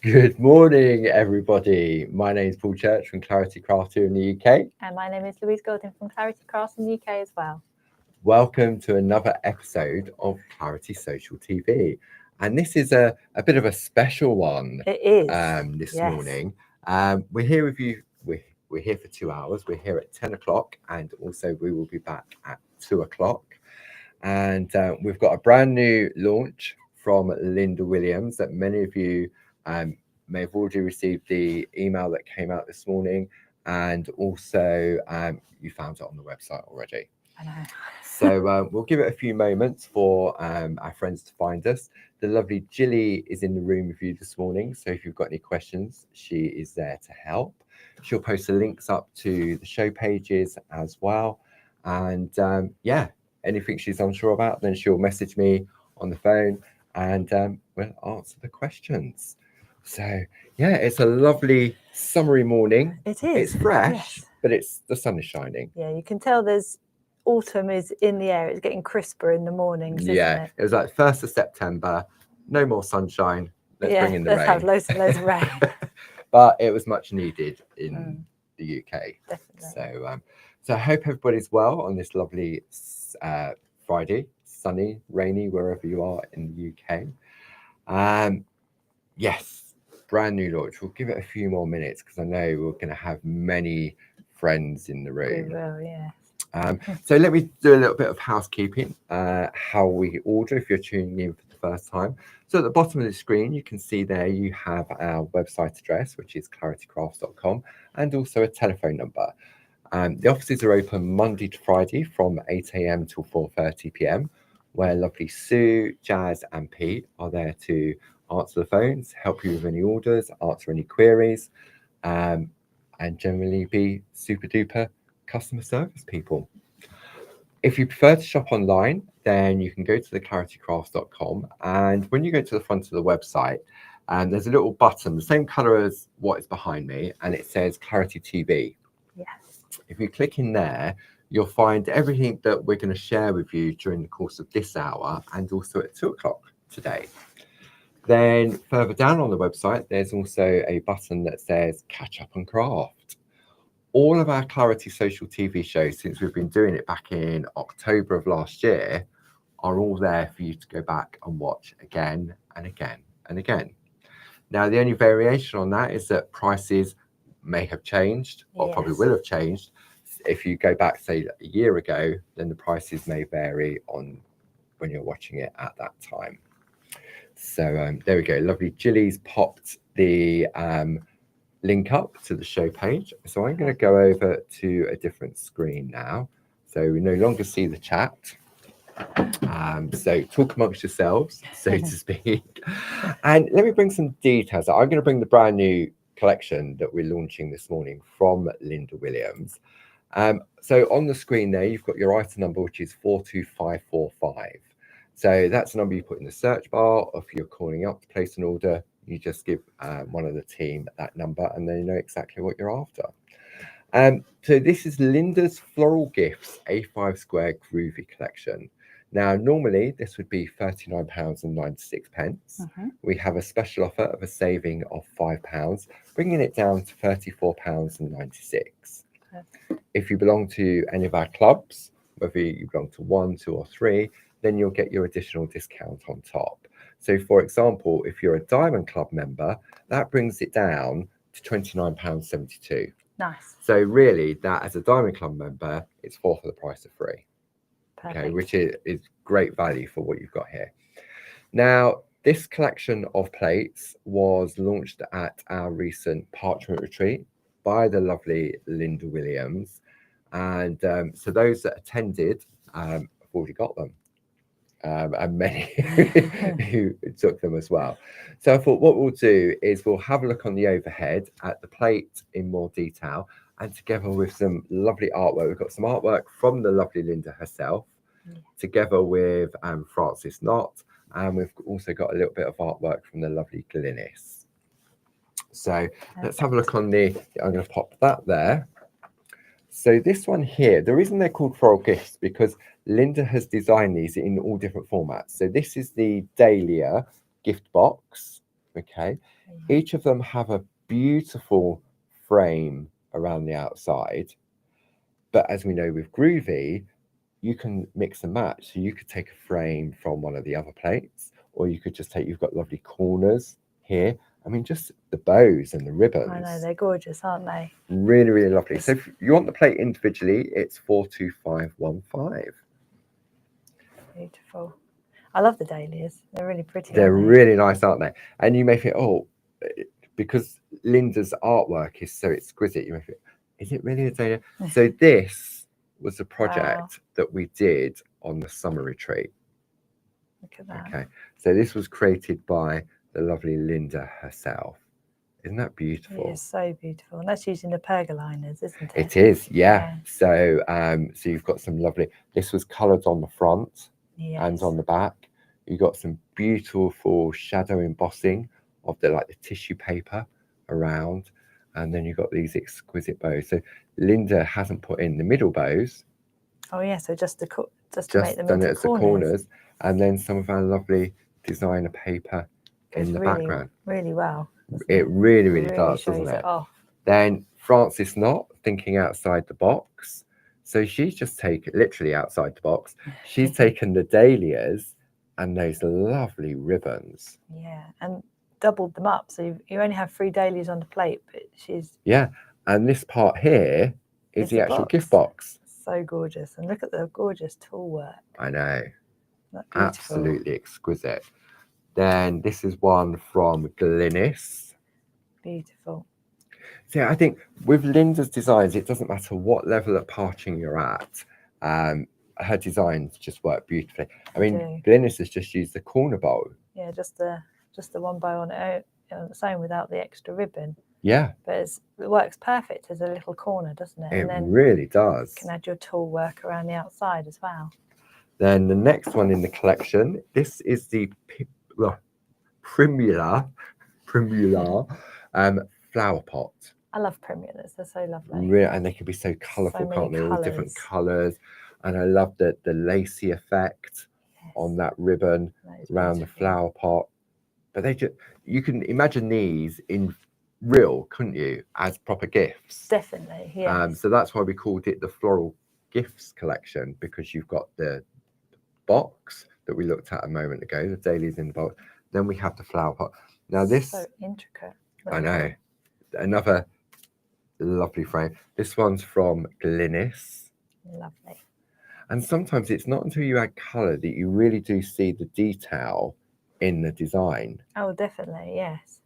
Good morning, everybody. My name is Paul Church from Clarity Craft here in the UK. And my name is Louise Paul from Clarity Crafts in the UK as well. Welcome to another episode of Clarity Social TV. And this is a bit of a special one It is. this Yes. morning. We're here with you. We're here for 2 hours. We're here at 10 o'clock, and also we will be back at 2 o'clock. And we've got a brand new launch from Linda Williams that many of you may have already received the email that came out this morning, and also you found it on the website already. I know. So we'll give it a few moments for our friends to find us. The lovely Jilly is in the room with you this morning, so if you've got any questions, she is there to help. She'll post the links up to the show pages as well. And yeah, anything she's unsure about, then she'll message me on the phone and we'll answer the questions. So yeah, it's a lovely summery morning. It is. It's fresh, Yes. but the sun is shining. Yeah, you can tell there's autumn is in the air. It's getting crisper in the mornings, isn't Yeah, it? it was like 1st of September, no more sunshine. Let's bring in the let's rain. have loads and loads of rain. But it was much needed in the UK. Definitely. So I hope everybody's well on this lovely Friday, sunny, rainy, wherever you are in the UK. Yes, brand new launch. We'll give it a few more minutes because I know we're going to have many friends in the room. We will, yeah. So let me do a little bit of housekeeping, how we order if you're tuning in for the first time. So at the bottom of the screen, you can see there you have our website address, which is claritycrafts.com, and also a telephone number. The offices are open Monday to Friday from 8 a.m. till 4:30 p.m., where lovely Sue, Jazz, and Pete are there to answer the phones, help you with any orders, answer any queries, and generally be super duper customer service people. If you prefer to shop online, then you can go to the claritycrafts.com, and when you go to the front of the website, there's a little button, the same color as what is behind me, and it says Clarity TV. Yes. If you click in there, you'll find everything that we're going to share with you during the course of this hour and also at 2 o'clock today. Then further down on the website, there's also a button that says Catch Up and Craft. All of our Clarity Social TV shows, since we've been doing it back in October of last year, are all there for you to go back and watch again and again and again. Now, the only variation on that is that prices may have changed, or probably will have changed. If you go back, say, a year ago, then the prices may vary on when you're watching it at that time. So there we go. Lovely. Jilly's popped the link up to the show page. So I'm going to go over to a different screen now. So we no longer see the chat. So talk amongst yourselves, so to speak. And let me bring some details. I'm going to bring the brand new collection that we're launching this morning from Linda Williams. So on the screen there, you've got your item number, which is 42545. So that's the number you put in the search bar. If you're calling up to place an order, you just give one of the team that number and they know exactly what you're after. So this is Linda's Floral Gifts A5 Square Groovi collection. Now, normally this would be £39.96. We have a special offer of a saving of £5, bringing it down to £34.96. If you belong to any of our clubs, whether you belong to 1, 2, or 3, then you'll get your additional discount on top. So, for example, if you're a Diamond Club member, that brings it down to £29.72. Nice. So, really, that as a Diamond Club member, it's 4 for the price of 3. Perfect. Okay, which is great value for what you've got here. Now, this collection of plates was launched at our recent Parchment Retreat by the lovely Linda Williams. And so those that attended have already got them. And many who took them as well. So I thought what we'll do is we'll have a look on the overhead at the plate in more detail, and together with some lovely artwork. We've got some artwork from the lovely Linda herself, together with Francis Knott, and we've also got a little bit of artwork from the lovely Glynis. So let's have a look on I'm going to pop that there. So this one here, the reason they're called floral gifts because Linda has designed these in all different formats. So this is the Dahlia gift box. Okay, each of them have a beautiful frame around the outside, but as we know with Groovi, you can mix and match. So you could take a frame from one of the other plates, or you could just take, you've got lovely corners here. I mean, just the bows and the ribbons. I know, they're gorgeous, aren't they? Really, really lovely. So if you want the plate individually, it's 42515. Beautiful. I love the dahlias. They're really pretty. They're aren't they? really nice, aren't they? And you may think, oh, because Linda's artwork is so exquisite, you may think, is it really a dahlia? So this was a project that we did on the summer retreat. Look at that. Okay, so this was created by the lovely Linda herself. Isn't that beautiful? It is so beautiful. And that's using the pergoliners, isn't it? It is, yeah. So so you've got some lovely, this was coloured on the front and on the back. You got some beautiful shadow embossing of the tissue paper around, and then you've got these exquisite bows. So Linda hasn't put in the middle bows. Oh yeah, so just to make them done into it as the corners, and then some of our lovely designer paper in the background. Really well. It really does, doesn't it? Then Frances not thinking outside the box. So she's just taken, literally outside the box, she's taken the dahlias and those lovely ribbons. Yeah, and doubled them up. So you only have 3 dahlias on the plate, but she's... Yeah, and this part here is the actual gift box. So gorgeous. And look at the gorgeous tool work. I know. That's beautiful. Absolutely exquisite. Then this is one from Glynis. Beautiful. So yeah, I think with Linda's designs, it doesn't matter what level of parching you're at. Her designs just work beautifully. I mean, Glynis has just used the corner bow. Yeah, just the one bow on its own without the extra ribbon. Yeah. But it works perfect as a little corner, doesn't it? It really does. You can add your tool work around the outside as well. Then the next one in the collection, this is the Primula flower pot. I love primulas, they're so lovely. Really, and they can be so colourful, can't they? All different colours. And I love the lacy effect on that ribbon around the flower pot. But they just, you can imagine these in real, couldn't you, as proper gifts? Definitely, yeah. So that's why we called it the Floral Gifts Collection, because you've got the box that we looked at a moment ago, the dahlias in the box. Then we have the flower pot. Now this, so intricate. I know. Another lovely frame. This one's from Glynis. Lovely. And sometimes it's not until you add colour that you really do see the detail in the design. Oh, definitely, yes.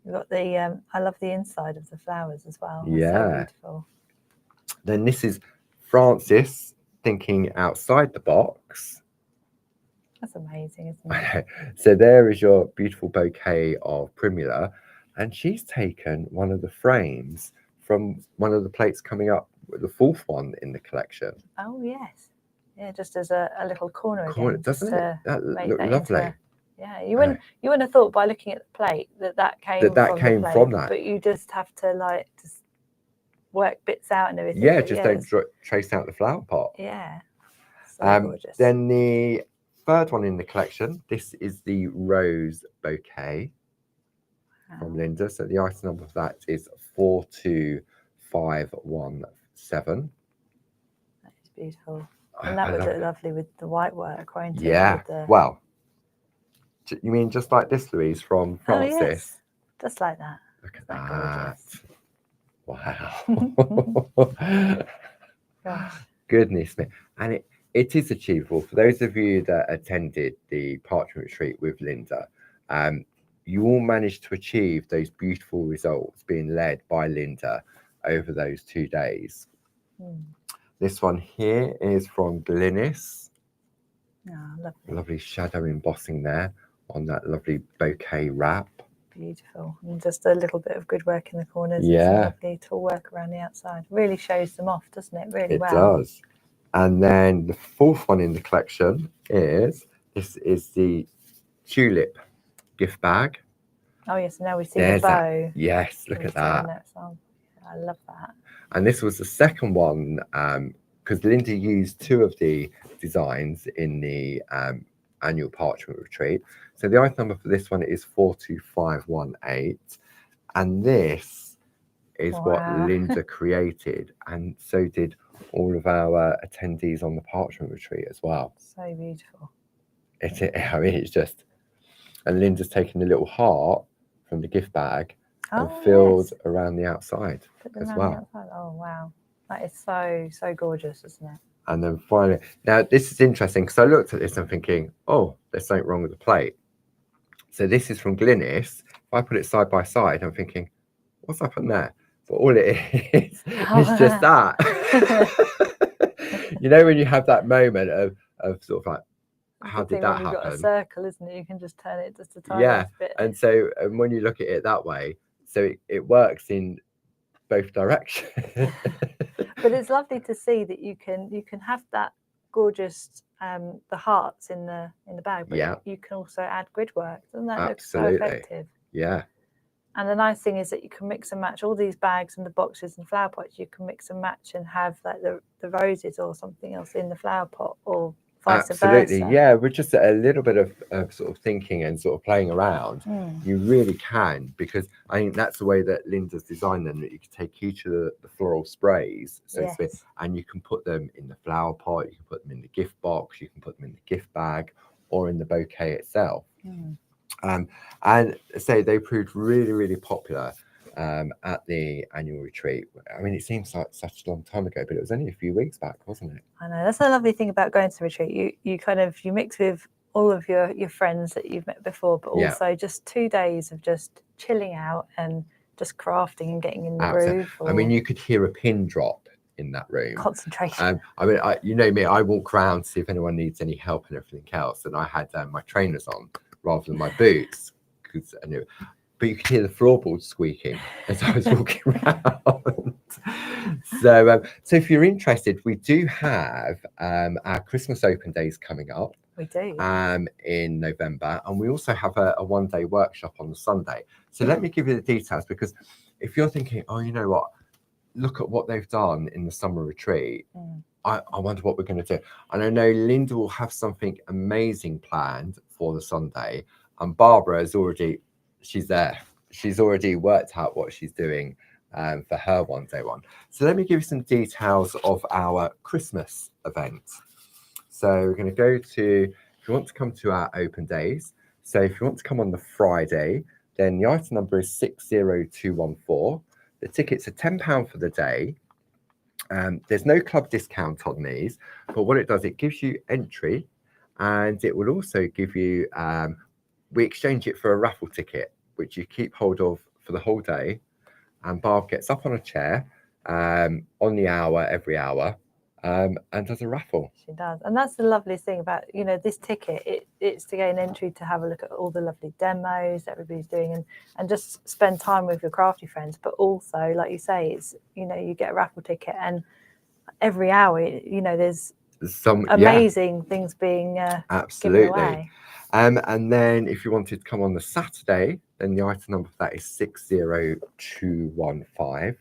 You've got the, I love the inside of the flowers as well. Yeah. So beautiful. Then this is Frances thinking outside the box. That's amazing, isn't it? So there is your beautiful bouquet of primula, and she's taken one of the frames from one of the plates coming up, the 4th one in the collection. Oh yes, yeah, just as a little corner again. Doesn't it? That look lovely. Yeah, you wouldn't have thought by looking at the plate that came from that, but you just have to just work bits out and everything. Yeah, just don't trace out the flower pot. Yeah, so gorgeous. Then the 3rd one in the collection, this is the rose bouquet from Linda. So the item number of that is 42517. That is beautiful. And that would look lovely with the white work, won't it? Yeah. Well, you mean just like this, Louise, from Frances? Oh, yes. Just like that. Look at that. Wow. Gosh. Goodness me. And it is achievable. For those of you that attended the Parchment Retreat with Linda, you all managed to achieve those beautiful results being led by Linda over those 2 days. This one here is from Glynis. Oh, lovely. Lovely shadow embossing there on that lovely bouquet wrap. Beautiful. And just a little bit of good work in the corners. Yeah. And some lovely tool work around the outside. Really shows them off, doesn't it? Really well. It does. And then the 4th one in the collection is, this is the tulip gift bag. Oh yes, now we see the bow. Yes, look at that. I love that. And this was the 2nd one, because Linda used 2 of the designs in the annual Parchment Retreat. So the item number for this one is 42518, and this is what Linda created, and so did all of our attendees on the parchment retreat as well. So beautiful. I mean, it's just, and Linda's taken a little heart from the gift bag and filled around the outside as well. Oh wow, that is so gorgeous, isn't it? And then finally, now this is interesting because I looked at this and thinking, oh, there's something wrong with the plate. So this is from Glynis. If I put it side by side, I'm thinking, what's up in there? But all it is just that. You know, when you have that moment of sort of like, how did that happen? You've got a circle, isn't it? You can just turn it just a tiny bit. And so when you look at it that way, so it works in both directions. But it's lovely to see that you can have that gorgeous the hearts in the bag, but you can also add grid work. Doesn't that look so effective? Yeah. And the nice thing is that you can mix and match all these bags and the boxes and flower pots. You can mix and match and have like the roses or something else in the flower pot, or vice versa. Yeah, with just a little bit of sort of thinking and sort of playing around, you really can, because I think that's the way that Linda's designed them, that you can take each of the floral sprays, so to speak, and you can put them in the flower pot, you can put them in the gift box, you can put them in the gift bag, or in the bouquet itself. And say they proved really, really popular at the annual retreat. I mean, it seems like such a long time ago, but it was only a few weeks back, wasn't it? I know, that's the lovely thing about going to the retreat. You mix with all of your friends that you've met before, but also just 2 days of just chilling out and just crafting and getting in the groove. I mean, you could hear a pin drop in that room. Concentration. I mean, you know me, I walk around to see if anyone needs any help and everything else, and I had my trainers on rather than my boots, because I knew. But you could hear the floorboards squeaking as I was walking around. So if you're interested, we do have our Christmas open days coming up. We do. In November, and we also have a one-day workshop on the Sunday. So let me give you the details, because if you're thinking, oh, you know what, look at what they've done in the summer retreat. I wonder what we're going to do. And I know Linda will have something amazing planned for the Sunday, and Barbara is she's there. She's already worked out what she's doing for her one-day one. So let me give you some details of our Christmas event. So we're going to go to, if you want to come to our open days, so if you want to come on the Friday, then the item number is 60214. The tickets are £10 for the day. There's no club discount on these, but what it does, it gives you entry, and it will also give you, we exchange it for a raffle ticket, which you keep hold of for the whole day. And Barb gets up on a chair on the hour, every hour, and does a raffle. She does. And that's the loveliest thing about, this ticket. It's to gain entry to have a look at all the lovely demos that everybody's doing, and just spend time with your crafty friends. But also, like you say, it's, you get a raffle ticket, and every hour, there's some amazing things being given away. And then if you wanted to come on the Saturday, then the item number for that is 60215.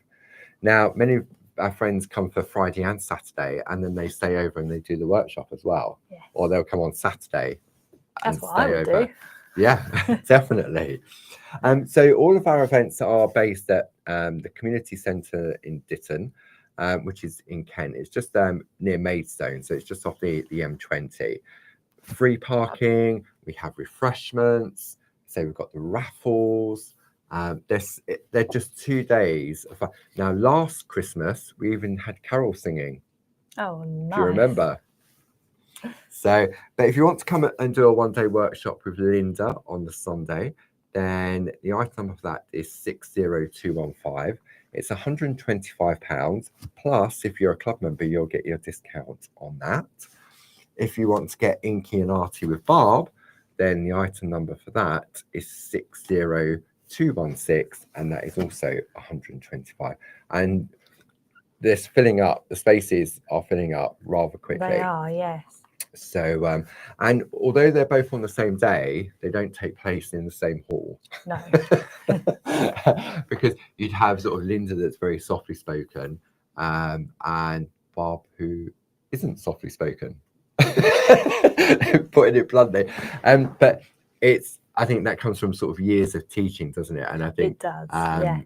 Now, many of our friends come for Friday and Saturday, and then they stay over and they do the workshop as well. Yes. Or they'll come on Saturday and That's what I would do. Yeah, definitely. So all of our events are based at the community centre in Ditton, which is in Kent. It's just near Maidstone, so it's just off the M20. Free parking, we have refreshments, so we've got the raffles. They're just 2 days of fun. Now, last Christmas we even had carol singing. Oh, nice. Do you remember? So, but if you want to come and do a one-day workshop with Linda on the Sunday, then the item number for that is 60215. It's £125, plus if you're a club member, you'll get your discount on that. If you want to get inky and arty with Barb, then the item number for that is 60216, and that is also 125. And this filling up, the spaces are filling up rather quickly. They are, yes. So, and although they're both on the same day, they don't take place in the same hall. No. Because you'd have sort of Linda that's very softly spoken, and Barb who isn't softly spoken. Putting it bluntly. But I think that comes from sort of years of teaching, doesn't it? And I think It does, yes.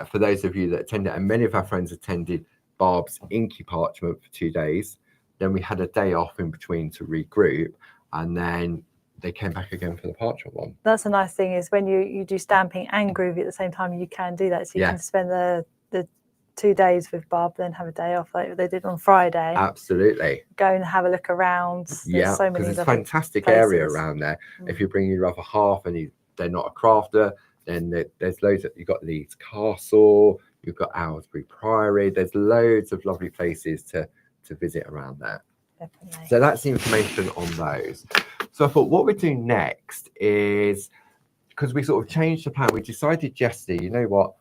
For those of you that attended, and many of our friends attended Barb's Inky Parchment for 2 days, then we had a day off in between to regroup, and then they came back again for the parchment one. That's a nice thing, is when you do stamping and Groovi at the same time, you can do that. So you can spend the 2 days with Barb, then have a day off like they did on Friday. Absolutely. Go and have a look around. There's so many, because it's a fantastic places. area around there. If you bring your other half and they're not a crafter, then there's loads. You've got Leeds Castle, you've got Owlsbury Priory. There's loads of lovely places to visit around there. Definitely. So that's the information on those. So I thought what we're doing next is, because we sort of changed the plan, we decided yesterday, you know what,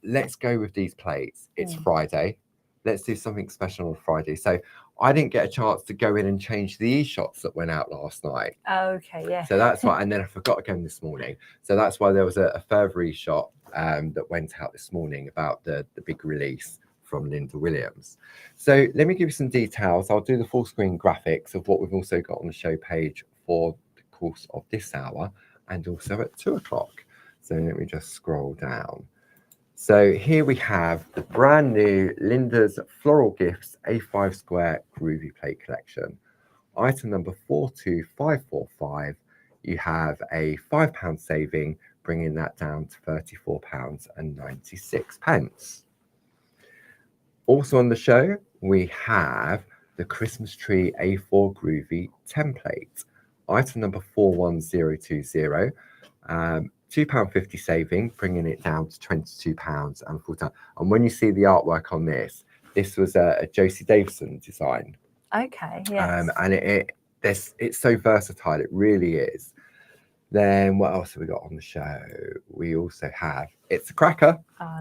let's go with these plates. It's Friday. Let's do something special on Friday. So I didn't get a chance to go in and change the e-shots that went out last night. Okay, yeah. So that's why, and then I forgot again this morning. So that's why there was a further e-shot that went out this morning about the big release from Linda Williams. So let me give you some details. I'll do the full screen graphics of what we've also got on the show page for the course of this hour, and also at 2 o'clock. So let me just scroll down. So here we have the brand new Linda's Floral Gifts A5 Square Groovi Plate Collection. Item number 42545. You have a £5 saving, bringing that down to £34.96. Also on the show, we have the Christmas Tree A4 Groovi Tem-Plate. Item number 41020. £2.50 saving, bringing it down to £22.40. And when you see the artwork on this was a Josie Davison design. Okay, yes. And it's so versatile, it really is. Then what else have we got on the show? We also have It's a Cracker.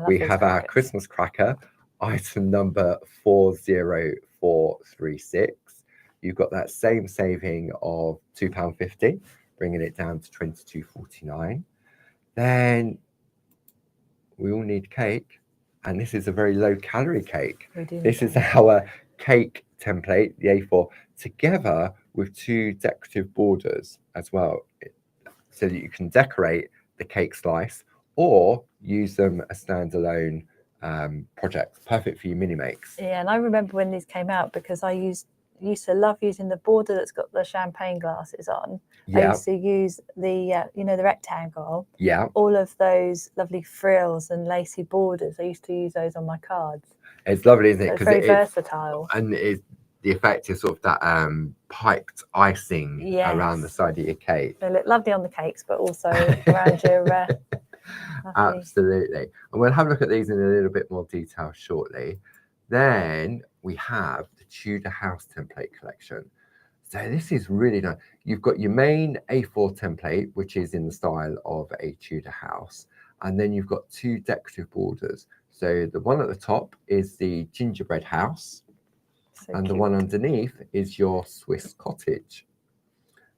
We have our Christmas cracker, item number 40436. You've got that same saving of £2.50, bringing it down to £22.49. Then we all need cake, and this is a very low calorie cake. This is our cake template, the A4, together with 2 decorative borders as well, so that you can decorate the cake slice or use them as standalone projects. Perfect for your mini makes. Yeah, and I remember when these came out, because I used to love using the border that's got the champagne glasses on. I used to use the the rectangle. Yeah. All of those lovely frills and lacy borders. I used to use those on my cards. It's lovely, isn't it? Because it's very versatile. And the effect is sort of that piped icing around the side of your cake. They look lovely on the cakes, but also around your Absolutely. And we'll have a look at these in a little bit more detail shortly. Then we have the Tudor House template collection. So this is really nice. You've got your main A4 template, which is in the style of a Tudor house. And then you've got 2 decorative borders. So the one at the top is the gingerbread house. And the one underneath is your Swiss cottage.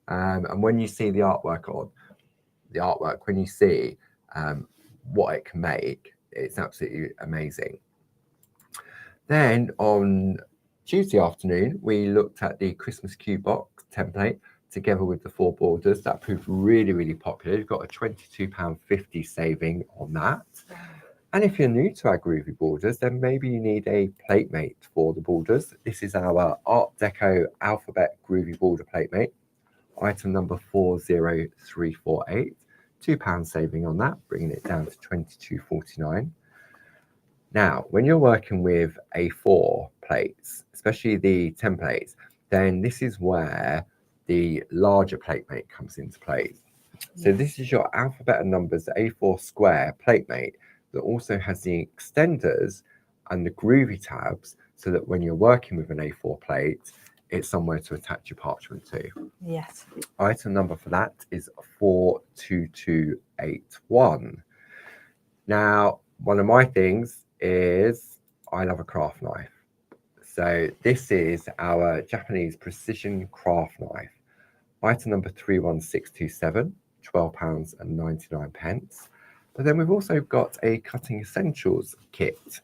And when you see the artwork, when you see what it can make, it's absolutely amazing. Then on Tuesday afternoon, we looked at the Christmas cube box template together with the 4 borders. That proved really, really popular. You've got a £22.50 saving on that. And if you're new to our Groovi borders, then maybe you need a plate mate for the borders. This is our Art Deco Alphabet Groovi border plate mate. Item number 40348. £2 saving on that, bringing it down to £22.49. Now, when you're working with A4 plates, especially the templates, then this is where the larger plate mate comes into play. So this is your alphabet and numbers A4 square plate mate that also has the extenders and the Groovi tabs, so that when you're working with an A4 plate, it's somewhere to attach your parchment to. Yes. Item number for that is 42281. Now, one of my things is I love a craft knife. So this is our Japanese precision craft knife. Item number 31627, £12.99. But then we've also got a cutting essentials kit,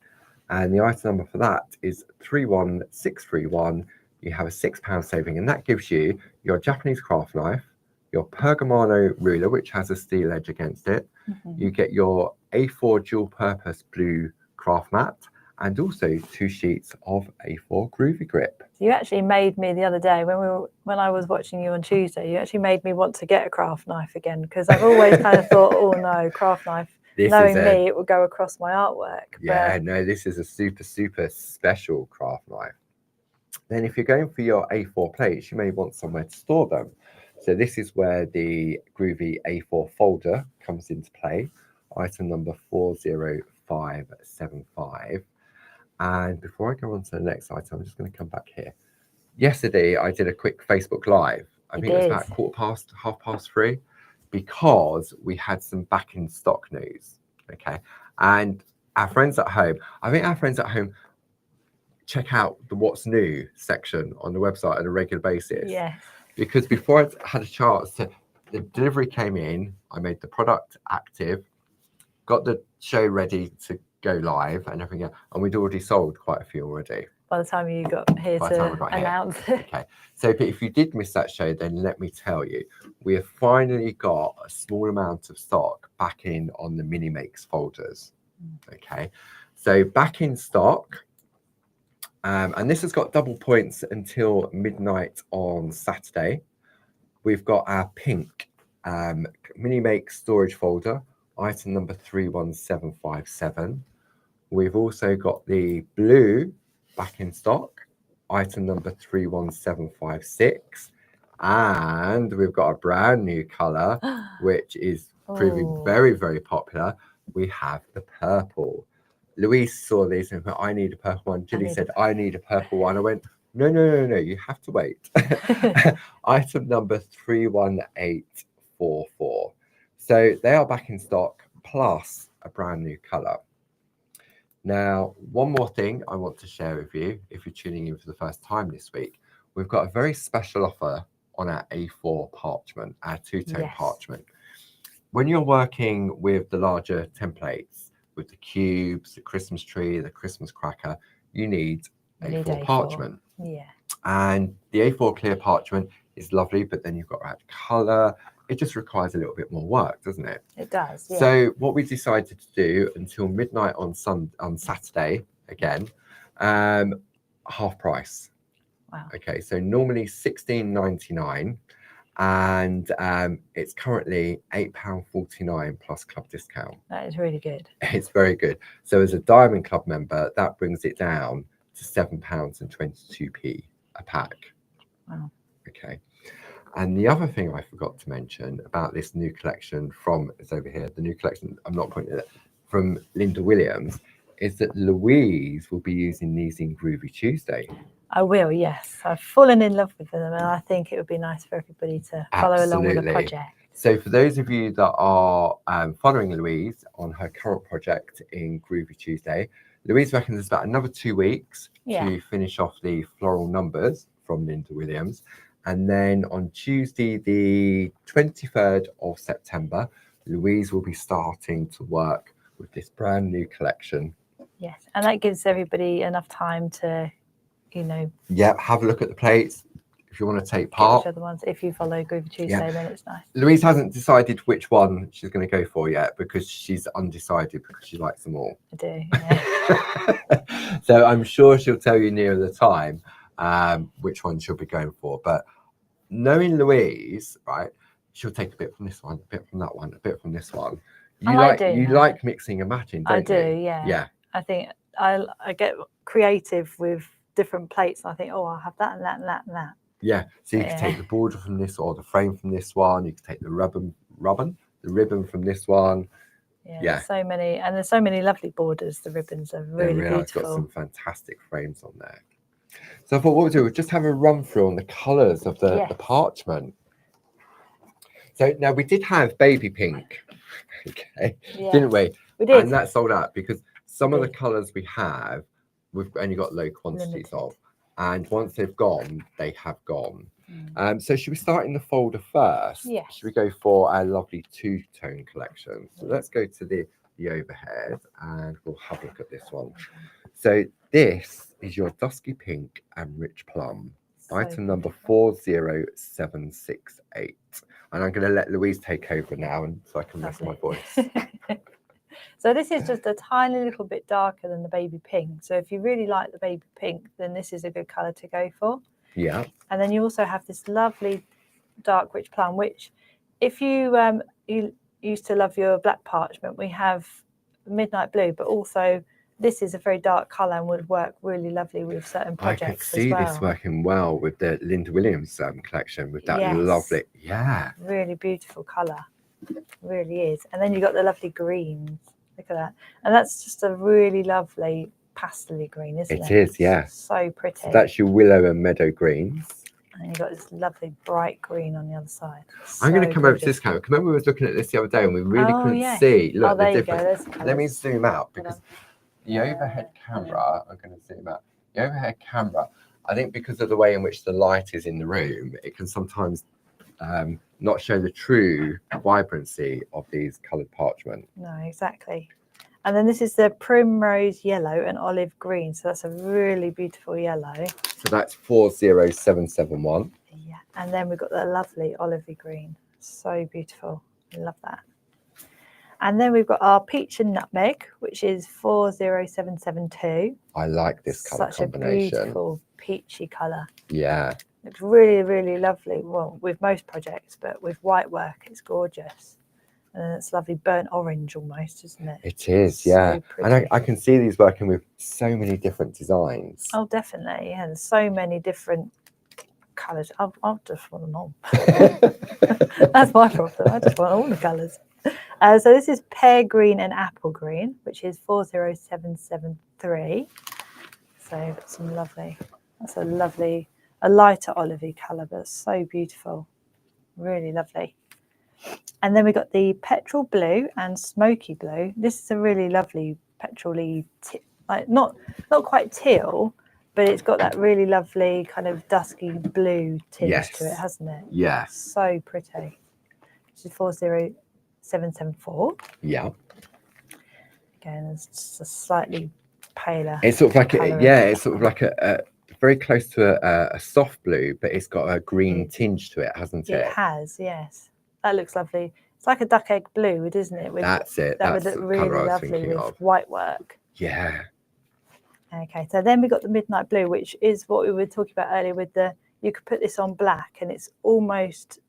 and the item number for that is 31631. You have a £6 saving, and that gives you your Japanese craft knife, your Pergamano ruler, which has a steel edge against it. You get your A4 dual purpose blue craft mat, and also 2 sheets of A4 Groovi grip. You actually made me the other day when I was watching you on Tuesday. You actually made me want to get a craft knife again, because I've always kind of thought, oh no, craft knife. Knowing me, it would go across my artwork. Yeah, no, this is a super special craft knife. Then if you're going for your A4 plates, you may want somewhere to store them. So this is where the Groovi A4 folder comes into play, item number 40575. And before I go on to the next item, I'm just going to come back here. Yesterday, I did a quick Facebook Live. I think it was about 3:15, because we had some back in stock news. Okay. And our friends at home, check out the what's new section on the website on a regular basis. Yes. Because before I had a chance to, the delivery came in, I made the product active, got the show ready to go live and everything else, and we'd already sold quite a few already. By the time you got here to announce it. Okay. So if you did miss that show, then let me tell you, we have finally got a small amount of stock back in on the mini makes folders. Okay. So back in stock. And this has got double points until midnight on Saturday. We've got our pink mini make storage folder, item number 31757. We've also got the blue back in stock, item number 31756. And we've got a brand new color, which is proving very popular. We have the purple. Louise saw these and went, I need a purple one. Julie said, I need a purple one. I went, no, you have to wait. Item number 31844. So they are back in stock, plus a brand new color. Now, one more thing I want to share with you, if you're tuning in for the first time this week, we've got a very special offer on our A4 parchment, our two-tone parchment. When you're working with the larger templates, with the cubes, the Christmas tree, the Christmas cracker, you need A4 parchment. Yeah. And the A4 clear parchment is lovely, but then you've got to add colour. It just requires a little bit more work, doesn't it? It does. Yeah. So what we decided to do until midnight on Saturday, again, half price. Wow. Okay, so normally £16.99. And it's currently £8.49 plus club discount. That is really good. It's very good. So as a Diamond Club member, that brings it down to £7.22 a pack. Wow. Okay. And the other thing I forgot to mention about this new collection it's over here, the new collection, I'm not pointing at it, from Linda Williams, is that Louise will be using these in Groovi Tuesday. I will, yes. I've fallen in love with them, and I think it would be nice for everybody to follow along with the project. So for those of you that are following Louise on her current project in Groovi Tuesday, Louise reckons there's about another 2 weeks to finish off the floral numbers from Linda Williams. And then on Tuesday, the 23rd of September, Louise will be starting to work with this brand new collection. Yes, and that gives everybody enough time to, have a look at the plates. If you want to take part, the ones. If you follow Groovi Tuesday, then it's nice. Louise hasn't decided which one she's going to go for yet, because she's undecided, because she likes them all. I do. Yeah. So I'm sure she'll tell you near the time which one she'll be going for. But knowing Louise, right, she'll take a bit from this one, a bit from that one, a bit from this one. You like mixing and matching, don't you? I do. Yeah. Yeah. I think I get creative with different plates. And I think, I'll have that and that and that and that. Yeah, so you can take the border from this, or the frame from this one. You can take the ribbon from this one. Yeah, there's so many, and there's so many lovely borders. The ribbons are really beautiful. It's got some fantastic frames on there. So I thought what we'll do is just have a run through on the colours of the parchment. So now we did have baby pink, didn't we? We did, and that sold out because some of the colours we have, we've only got low quantities of. And once they've gone, they have gone. So should we start in the folder first? Yeah. Should we go for our lovely two-tone collection? So let's go to the overhead and we'll have a look at this one. So this is your dusky pink and rich plum. Item number 40768. And I'm going to let Louise take over now, and so I can rest my voice. So this is just a tiny little bit darker than the baby pink. So if you really like the baby pink, then this is a good colour to go for. Yeah. And then you also have this lovely dark rich plum, which if you you used to love your black parchment, we have midnight blue, but also this is a very dark colour and would work really lovely with certain projects. I could see this working well with the Linda Williams collection with that lovely, really beautiful colour. Really is. And then you've got the lovely greens. Look at that. And that's just a really lovely pastel green, isn't it? It is, yeah. So pretty. So that's your willow and meadow greens. And you've got this lovely bright green on the other side. I'm going to come over to this camera. Remember we were looking at this the other day and we really couldn't see. Look, there the you difference. go. Let me zoom out because the overhead camera, I'm going to zoom out. The overhead camera, I think because of the way in which the light is in the room, it can sometimes not show the true vibrancy of these coloured parchment. No, exactly. And then this is the primrose yellow and olive green. So that's a really beautiful yellow. So that's 40771. Yeah. And then we've got the lovely olivey green. So beautiful. I love that. And then we've got our peach and nutmeg, which is 40772. I like this colour combination. Such a beautiful peachy colour. Yeah. It's really, really lovely. Well, with most projects, but with white work, it's gorgeous. And then it's lovely burnt orange almost, isn't it? It is, yeah. And I can see these working with so many different designs. Oh, definitely. Yeah, there's so many different colours. I'll just want them all. That's my problem. I just want all the colours. So this is pear green and apple green, which is 40773. So got some lovely, that's a lovely, a lighter olivey colour, but so beautiful. Really lovely. And then we got the petrol blue and smoky blue. This is a really lovely petrol-y, like not quite teal, but it's got that really lovely kind of dusky blue tinge to it, hasn't it? Yeah. So pretty. This is 40774. Yeah. Again, it's just a slightly paler. It's sort of like it's sort of like a very close to a soft blue, but it's got a green tinge to it, hasn't it? It has, yes. That looks lovely. It's like a duck egg blue, isn't it? That's it. That would look really lovely with white work. Yeah. Okay, so then we got the midnight blue, which is what we were talking about earlier with the, you could put this on black and it's almost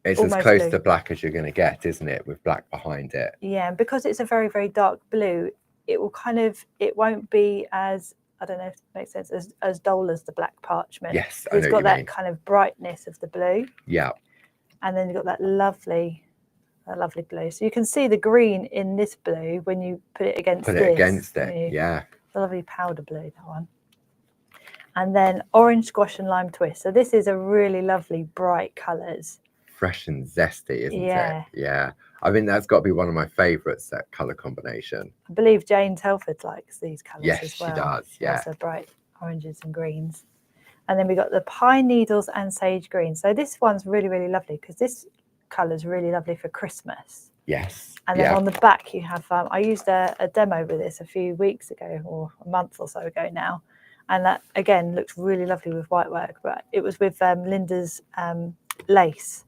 as close to black as you're going to get, isn't it, with black behind it? Yeah, and because it's a very, very dark blue, it will kind of, it won't be as, I don't know if it makes sense, as dull as the black parchment. Yes, it's got that kind of brightness of the blue. Yeah. And then you've got that lovely blue. So you can see the green in this blue when you put it against yeah. The lovely powder blue, that one. And then orange squash and lime twist. So this is a really lovely bright colours. Fresh and zesty, isn't it? Yeah. I mean, that's got to be one of my favourites, that colour combination. I believe Jane Telford likes these colours as well. Yes, she does, yeah. So bright oranges and greens. And then we got the pine needles and sage green. So this one's really, really lovely because this colour is really lovely for Christmas. Yes. And then on the back you have, I used a demo with this a few weeks ago or a month or so ago now. And that, again, looks really lovely with white work. But it was with Linda's lace.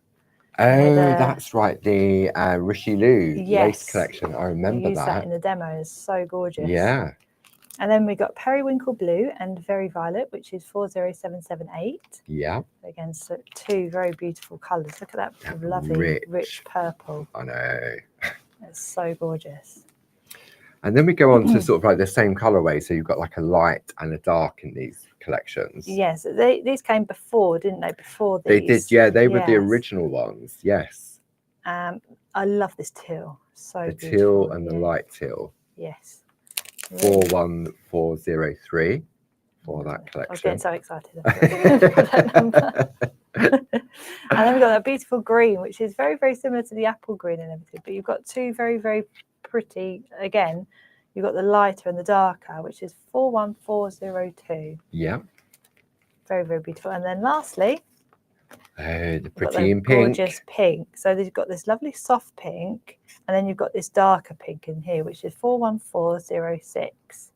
Oh, that's right. The Richelieu lace collection. I remember used that in the demo. It's so gorgeous. Yeah. And then we got periwinkle blue and very violet, which is 40778. Yeah. Again, so two very beautiful colours. Look at that lovely rich purple. I know. It's so gorgeous. And then we go on to sort of like the same colourway. So you've got like a light and a dark in these collections. Yes, these came before, didn't they? Before these. They did, yeah. They were the original ones. Yes. I love this teal. So the teal and the light teal. Yes. 41403 for that collection. I was getting so excited. That number. And then we've got that beautiful green, which is very, very similar to the apple green and everything. But you've got two very, very pretty, again, you've got the lighter and the darker, which is 41402. Yeah. Very, very beautiful. And then lastly, the pretty in pink. Gorgeous pink. So you've got this lovely soft pink, and then you've got this darker pink in here, which is 41406.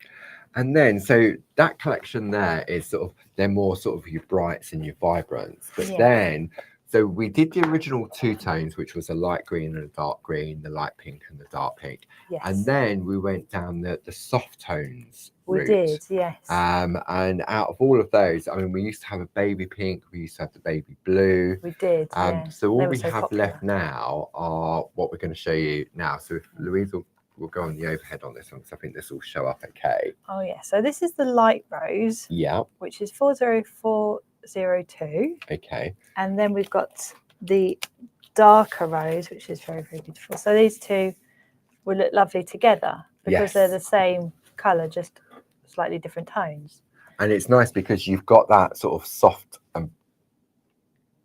And then, so that collection there is sort of, they're more sort of your brights and your vibrants. But then So we did the original two tones, which was a light green and a dark green, the light pink and the dark pink. Yes. And then we went down the soft tones We route. did, yes. And out of all of those, I mean, we used to have a baby pink, we used to have the baby blue. We did, yeah. So all They were we so have popular. left now are what we're going to show you now. So if Louise will go on the overhead on this one, because I think this will show up okay. Oh, yeah. So this is the light rose, Yeah. which is 40402. Okay. And then we've got the darker rose, which is very, very beautiful. So these two will look lovely together because they're the same colour, just slightly different tones. And it's nice because you've got that sort of soft and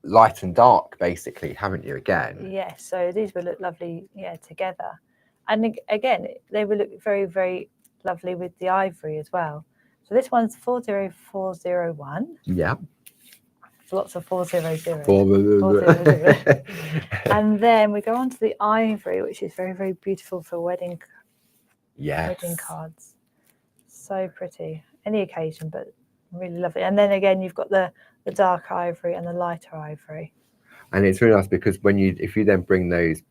light and dark, basically, haven't you, again? Yes, so these will look lovely, yeah, together. And again, they will look very, very lovely with the ivory as well. So this one's 40401. Yeah. Lots of 400. 400. And then we go on to the ivory, which is very, very beautiful for wedding cards. So pretty. Any occasion, but really lovely. And then again, you've got the dark ivory and the lighter ivory. And it's really nice because if you then bring those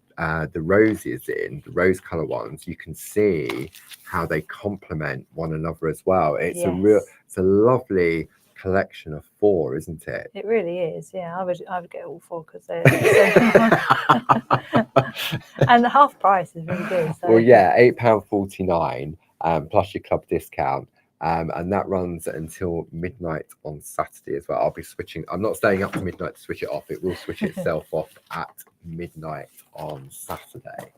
the roses in, the rose color ones, you can see how they complement one another as well. It's it's a lovely collection of 4, isn't it? It really is. Yeah, I would get all 4 because they're and the half price is really good. So. Well, yeah, £8.49 plus your club discount. And that runs until midnight on Saturday as well. I'll be switching. I'm not staying up to midnight to switch it off. It will switch itself off at midnight on Saturday.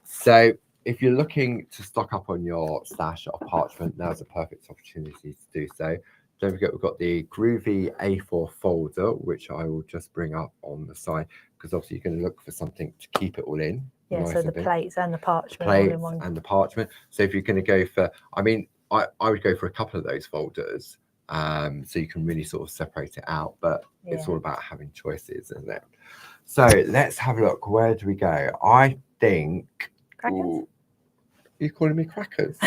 So if you're looking to stock up on your stash of parchment, now's a perfect opportunity to do so. Don't forget, we've got the Groovi A4 folder, which I will just bring up on the side, because obviously you're going to look for something to keep it all in. Yeah, nice so the plates and the parchment all in one. And the parchment. So if you're going to go for, I mean, I would go for a couple of those folders, so you can really sort of separate it out. But it's all about having choices, isn't it? So let's have a look. Where do we go? I think. Crackers? Ooh, you're calling me crackers?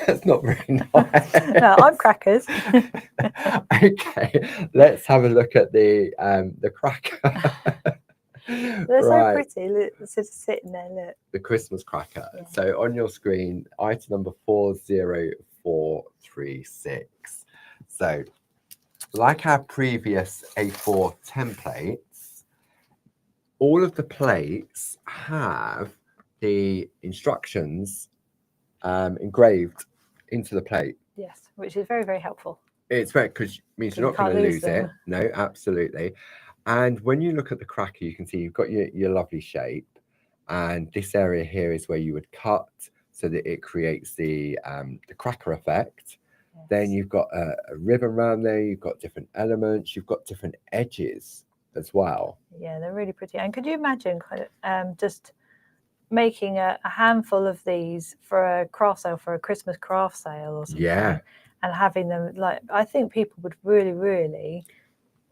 That's not very nice. No, I'm crackers. Okay, let's have a look at the cracker. They're so pretty. Look, it's just sitting there. Look. The Christmas cracker. Yeah. So on your screen, item number 40436. So, like our previous A4 templates, all of the plates have the instructions engraved into the plate. Yes, which is very, very helpful. It's very, because it means you're not going to lose it. No, absolutely. And when you look at the cracker, you can see you've got your lovely shape, and this area here is where you would cut so that it creates the cracker effect. Yes. Then you've got a ribbon around there, you've got different elements, you've got different edges as well. Yeah, they're really pretty. And could you imagine kind of just making a handful of these for a craft sale, for a Christmas craft sale or something? Yeah. And having them, like, I think people would really, really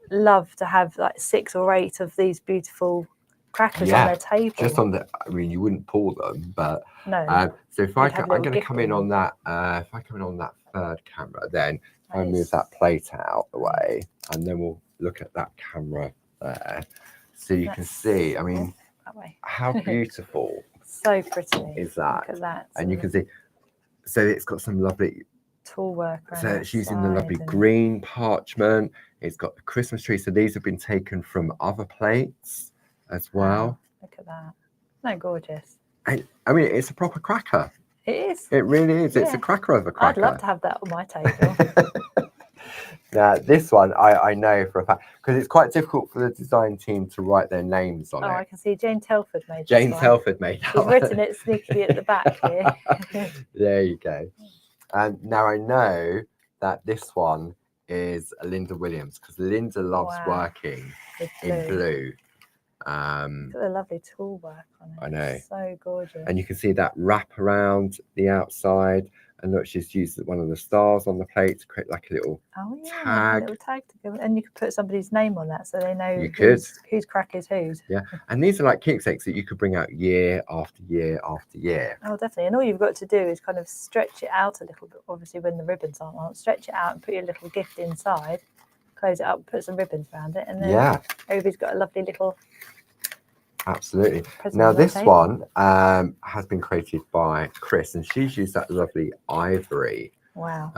love to have like 6 or 8 of these beautiful crackers on their table. Just on the, I mean, you wouldn't pull them, but no. So if I'm going to come in on that, if I come in on that third camera, then I move that plate out the way, and then we'll look at that camera there, so you can see. I mean, how beautiful! So pretty is that? Look at that, and you can see. So it's got some lovely tool work. So it's using the lovely green parchment. It's got the Christmas tree. So these have been taken from other plates as well. Look at that. No, gorgeous. I mean, it's a proper cracker. It is. It really is. Yeah. It's a cracker of a cracker. I'd love to have that on my table. Now, this one, I know for a fact, because it's quite difficult for the design team to write their names on it. Oh, I can see Jane Telford made it. Jane Telford made that. She's written it sneakily at the back here. There you go. And now I know that this one is Linda Williams, because Linda loves working in blue. Look at the lovely tool work on it. I know. It's so gorgeous. And you can see that wrap around the outside. And look, she's used one of the stars on the plate to create like a little tag. A little tag to go. And you could put somebody's name on that so they know whose crack is whose. Yeah. And these are like keepsakes that you could bring out year after year after year. Oh, definitely. And all you've got to do is kind of stretch it out a little bit. Obviously, when the ribbons aren't on, stretch it out and put your little gift inside. close it up, put some ribbons around it, and then Yeah, everybody's got a lovely little absolutely. present Now on their this table. one has been created by Chris, and she's used that lovely ivory Wow.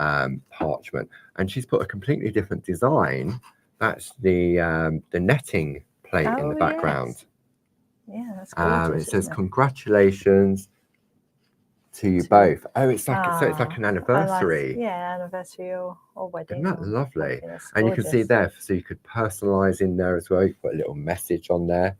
parchment, and she's put a completely different design. That's the netting plate in the Oh, background. yes. Yeah, that's gorgeous. It says isn't it? congratulations to you To- both. Oh, it's like so it's like an Ah, a anniversary. nice, yeah, anniversary or wedding. Isn't that or lovely? something. That's And you can see gorgeous. there, so you could personalize in there as well. You put a little message on there.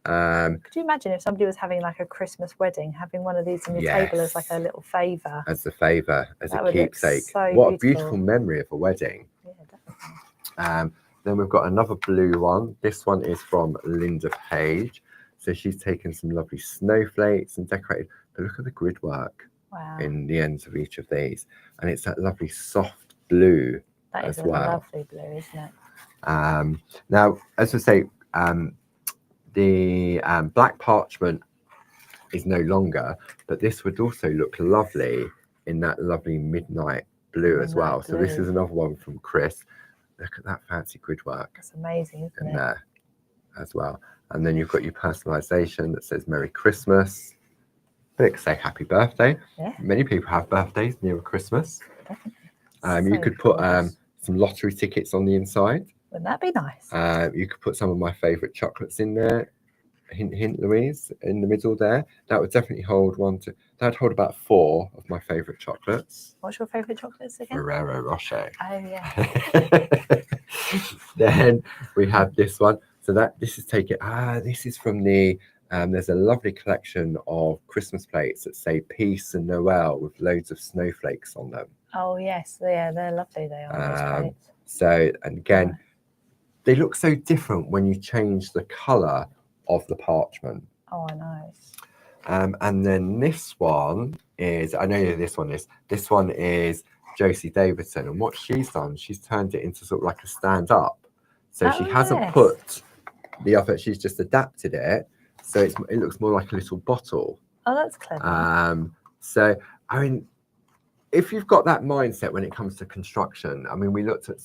Could you imagine if somebody was having like a Christmas wedding, having one of these on your table as like a little favour? As a favour, as That a would look keepsake. so What a beautiful. beautiful memory of a wedding. Yeah, definitely. Then we've got another blue one. This one is from Linda Page. So she's taken some lovely snowflakes and decorated. But look at the grid work Wow. in the ends of each of these. And it's that lovely soft blue That is as a well. lovely blue, isn't it? Now, as I say, the black parchment is no longer, but this would also look lovely in that lovely midnight blue as well. So this is another one from Chris. Look at that fancy grid work. That's amazing, isn't it? There as well. And then you've got your personalization that says Merry Christmas. But it could say Happy Birthday. Yeah. Many people have birthdays near Christmas. Definitely. You could put some lottery tickets on the inside. Wouldn't that be nice? You could put some of my favourite chocolates in there. Hint, hint, Louise, in the middle there. That would definitely hold that'd hold about 4 of my favourite chocolates. What's your favourite chocolates again? Ferrero Rocher. Oh, yeah. Then we have this one. So this is taken. This is from the. There's a lovely collection of Christmas plates that say Peace and Noel with loads of snowflakes on them. Oh, yes. Yeah, they're lovely. They are, those plates. So, and again, they look so different when you change the colour of the parchment. Oh, I know. And then this one is, I know who this one is Josie Davidson. And what she's done, she's turned it into sort of like a stand up. So she hasn't put the other, she's just adapted it. So it looks more like a little bottle. Oh, that's clever. So, I mean, if you've got that mindset when it comes to construction, I mean, when we looked at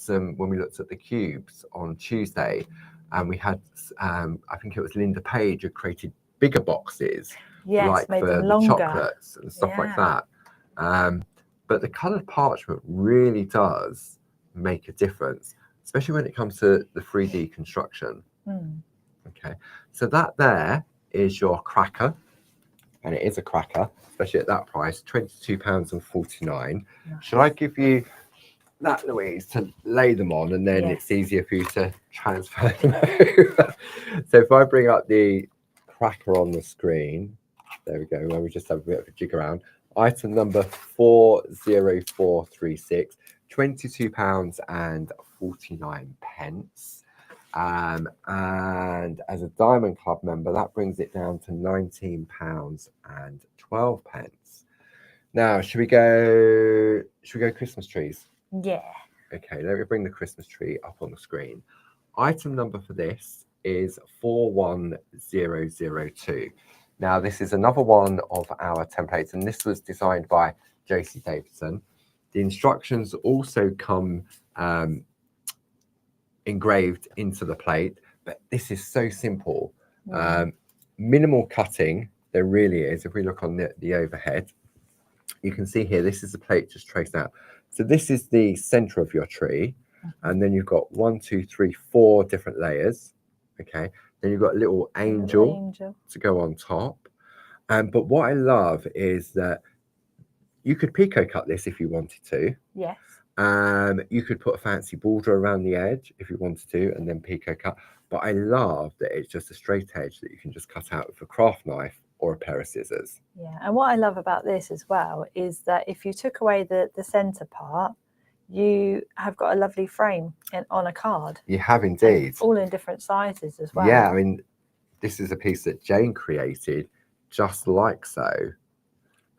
the cubes on Tuesday, and we had, I think it was Linda Page who created bigger boxes, like for the chocolates and stuff like that. But the coloured parchment really does make a difference, especially when it comes to the 3D construction. Okay, so that there is your cracker, and it is a cracker, especially at that price, £22.49. Should I give you that, Louise, to lay them on, and then it's easier for you to transfer them over? So if I bring up the cracker on the screen, there we go, where we just have a bit of a jig around. Item number 40436, £22.49. And as a Diamond Club member, that brings it down to £19.12. Now, should we go Christmas trees? Yeah. Okay, let me bring the Christmas tree up on the screen. Item number for this is 41002. Now, this is another one of our templates, and this was designed by Josie Davidson. The instructions also come engraved into the plate, but this is so simple. Minimal cutting, there really is. If we look on the overhead, you can see here, this is the plate just traced out. So this is the center of your tree, and then you've got 1, 2, 3, 4 different layers. Okay, then you've got a little angel to go on top. But what I love is that you could pico cut this if you wanted to. Yes. You could put a fancy border around the edge if you wanted to, and then pico cut. But I love that it's just a straight edge that you can just cut out with a craft knife or a pair of scissors. Yeah, and what I love about this as well is that if you took away the center part, you have got a lovely frame on a card. You have indeed. All in different sizes as well. Yeah, I mean, this is a piece that Jane created just like so.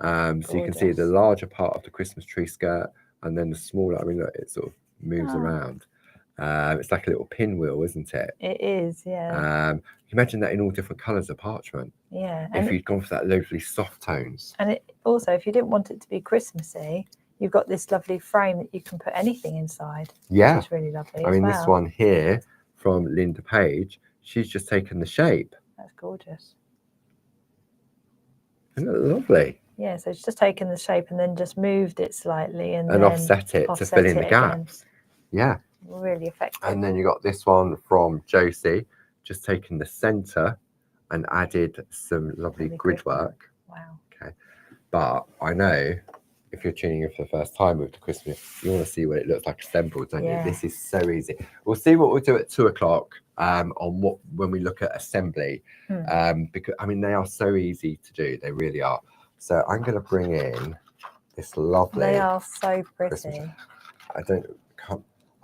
So you can see the larger part of the Christmas tree skirt, and then the smaller, I mean, look, it sort of moves around. It's like a little pinwheel, isn't it? It is, yeah. Imagine that in all different colours of parchment. Yeah. If you'd gone for that lovely soft tones. And it also, if you didn't want it to be Christmassy, you've got this lovely frame that you can put anything inside. Yeah. Which is really lovely. I mean, as this well. one here from Linda Page, she's just taken the shape. That's gorgeous. Isn't it lovely? Yeah, so it's just taken the shape and then just moved it slightly and then offset it to fill in the gaps. Again. Yeah. Really effective. And then you got this one from Josie, just taken the center and added some lovely grid work. Wow. Okay. But I know if you're tuning in for the first time with the Christmas, you want to see what it looks like assembled, don't you? This is so easy. We'll see what we'll do at 2 o'clock on when we look at assembly. Because I mean, they are so easy to do. They really are. So I'm going to bring in this lovely. They are so pretty.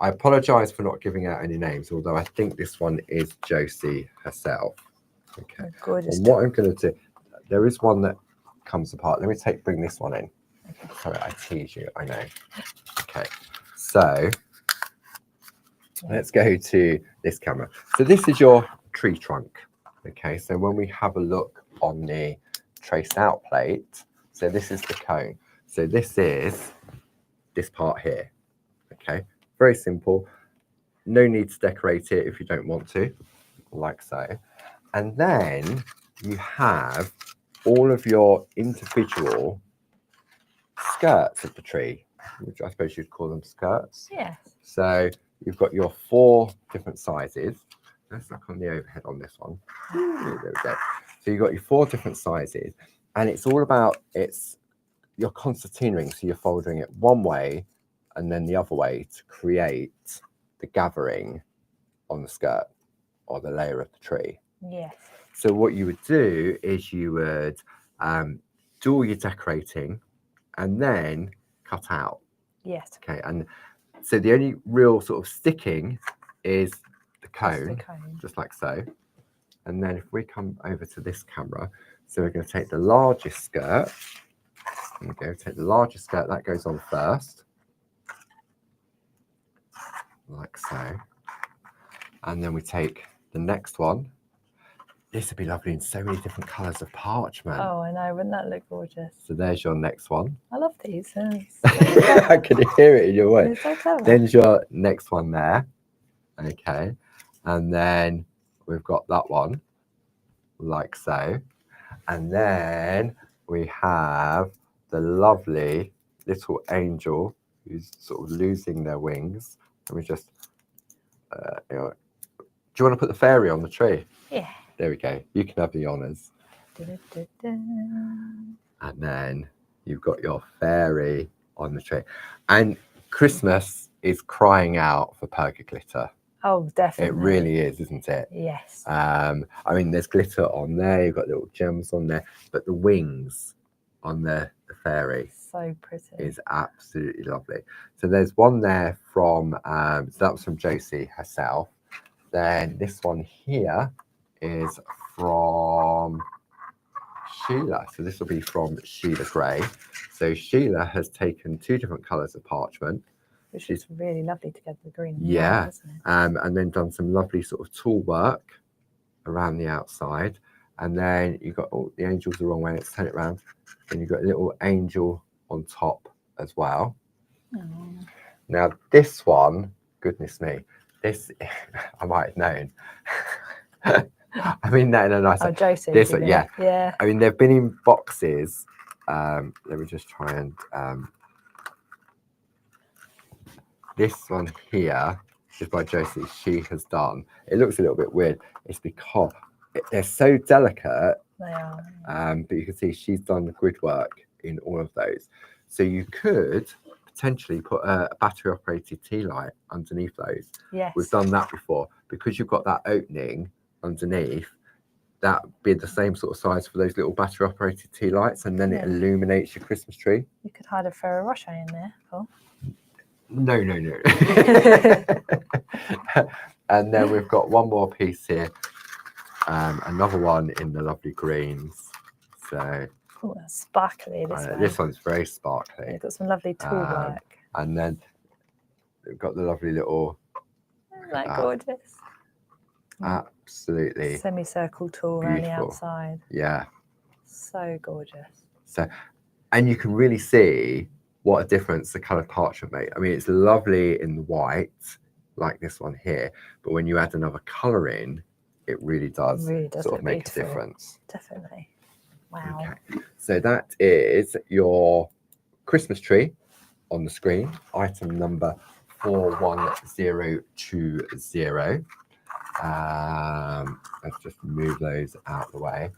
I apologize for not giving out any names, although I think this one is Josie herself. Okay. Gorgeous. And what I'm going to do, there is one that comes apart. Let me bring this one in. Okay. Sorry, I tease you. I know. Okay. So let's go to this camera. So this is your tree trunk. Okay. So when we have a look on the traced out plate, so this is the cone. So this is this part here. Okay. Very simple. No need to decorate it if you don't want to, like so. And then you have all of your individual skirts of the tree, which I suppose you'd call them skirts. Yes. So you've got your 4 different sizes. Let's look on the overhead on this one. There we go. So you've got your 4 different sizes, and it's all about your concertinaing. So you're folding it one way and then the other way to create the gathering on the skirt or the layer of the tree. Yes. So what you would do is you would do all your decorating and then cut out. Yes. Okay. And so the only real sort of sticking is the cone, just like so. And then if we come over to this camera, so we're going to take the largest skirt. There we go. Take the largest skirt, that goes on first. Like so. And then we take the next one. This would be lovely in so many different colours of parchment. Oh, I know. Wouldn't that look gorgeous? So there's your next one. I love these. I can hear it in your voice. It's so clever. There's your next one there. Okay. And then we've got that one, like so. And then we have the lovely little angel who's sort of losing their wings. Let me just, do you want to put the fairy on the tree? Yeah. There we go. You can have the honours. Da, da, da. And then you've got your fairy on the tree. And Christmas is crying out for perga glitter. Oh, definitely. It really is, isn't it? Yes. I mean, there's glitter on there. You've got little gems on there. But the wings on the fairy so pretty. Is absolutely lovely. So there's one there from, so that was from Josie herself. Then this one here is from Sheila. So this will be from Sheila Gray. So Sheila has taken 2 different colours of parchment. Which is really lovely together, the green and yeah, white, isn't it? And then done some lovely sort of tool work around the outside. And then you've got the angel's the wrong way, let's turn it around. And you've got a little angel on top as well. Oh. Now this one, goodness me, this I might have known. I mean that in a nice way. Josie. This one, yeah. I mean they've been in boxes. Let me just try and this one here is by Josie. She has done. It looks a little bit weird. It's because they're so delicate. They are. But you can see she's done grid work in all of those. So you could potentially put a battery operated tea light underneath those. Yes. We've done that before. Because you've got that opening underneath, that be the same sort of size for those little battery operated tea lights, and then it illuminates your Christmas tree. You could hide a Ferrero Rocher in there, Paul. No. And then we've got one more piece here. Another one in the lovely greens. So that's sparkly. This one's very sparkly. It's got some lovely tool work. And then we've got the lovely little. Isn't that gorgeous? Absolutely. Semicircle tool around the outside. Yeah. So gorgeous. So, and you can really see what a difference the coloured parchment makes. I mean, it's lovely in the white, like this one here, but when you add another colour in, it really does, sort of make a difference. Definitely. Wow. Okay, so that is your Christmas tree on the screen, item number 41020. Let's just move those out of the way.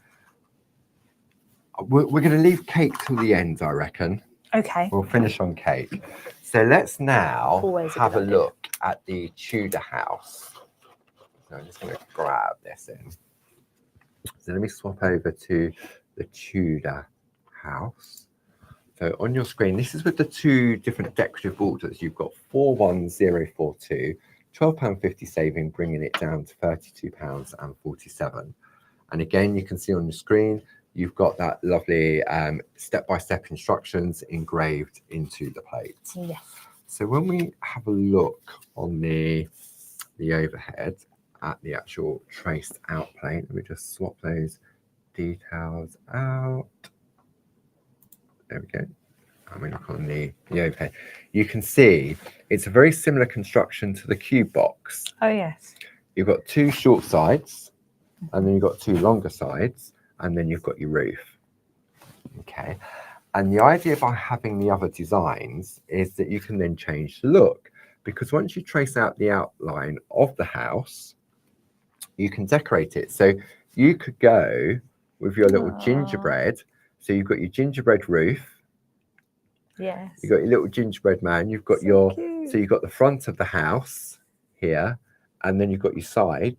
We're going to leave cake till the end, I reckon. Okay. We'll finish on cake. So let's now Always have a good idea. look at the Tudor house. So I'm just going to grab this in. So let me swap over to the Tudor house. So on your screen, this is with the two different decorative borders. You've got 41042, £12.50 saving, bringing it down to £32.47. And again, you can see on your screen, you've got that lovely step-by-step instructions engraved into the plate. Yes. So when we have a look on the overhead at the actual traced out plate, let me just swap those details out. There we go. And we look on the overhead. You can see it's a very similar construction to the cube box. Oh, yes. You've got two short sides, and then you've got two longer sides, and then you've got your roof. Okay. And the idea by having the other designs is that you can then change the look, because once you trace out the outline of the house, you can decorate it. So you could go with your little gingerbread. So you've got your gingerbread roof. Yes. You've got your little gingerbread man. You've got So cute. so you've got the front of the house here, and then you've got your side.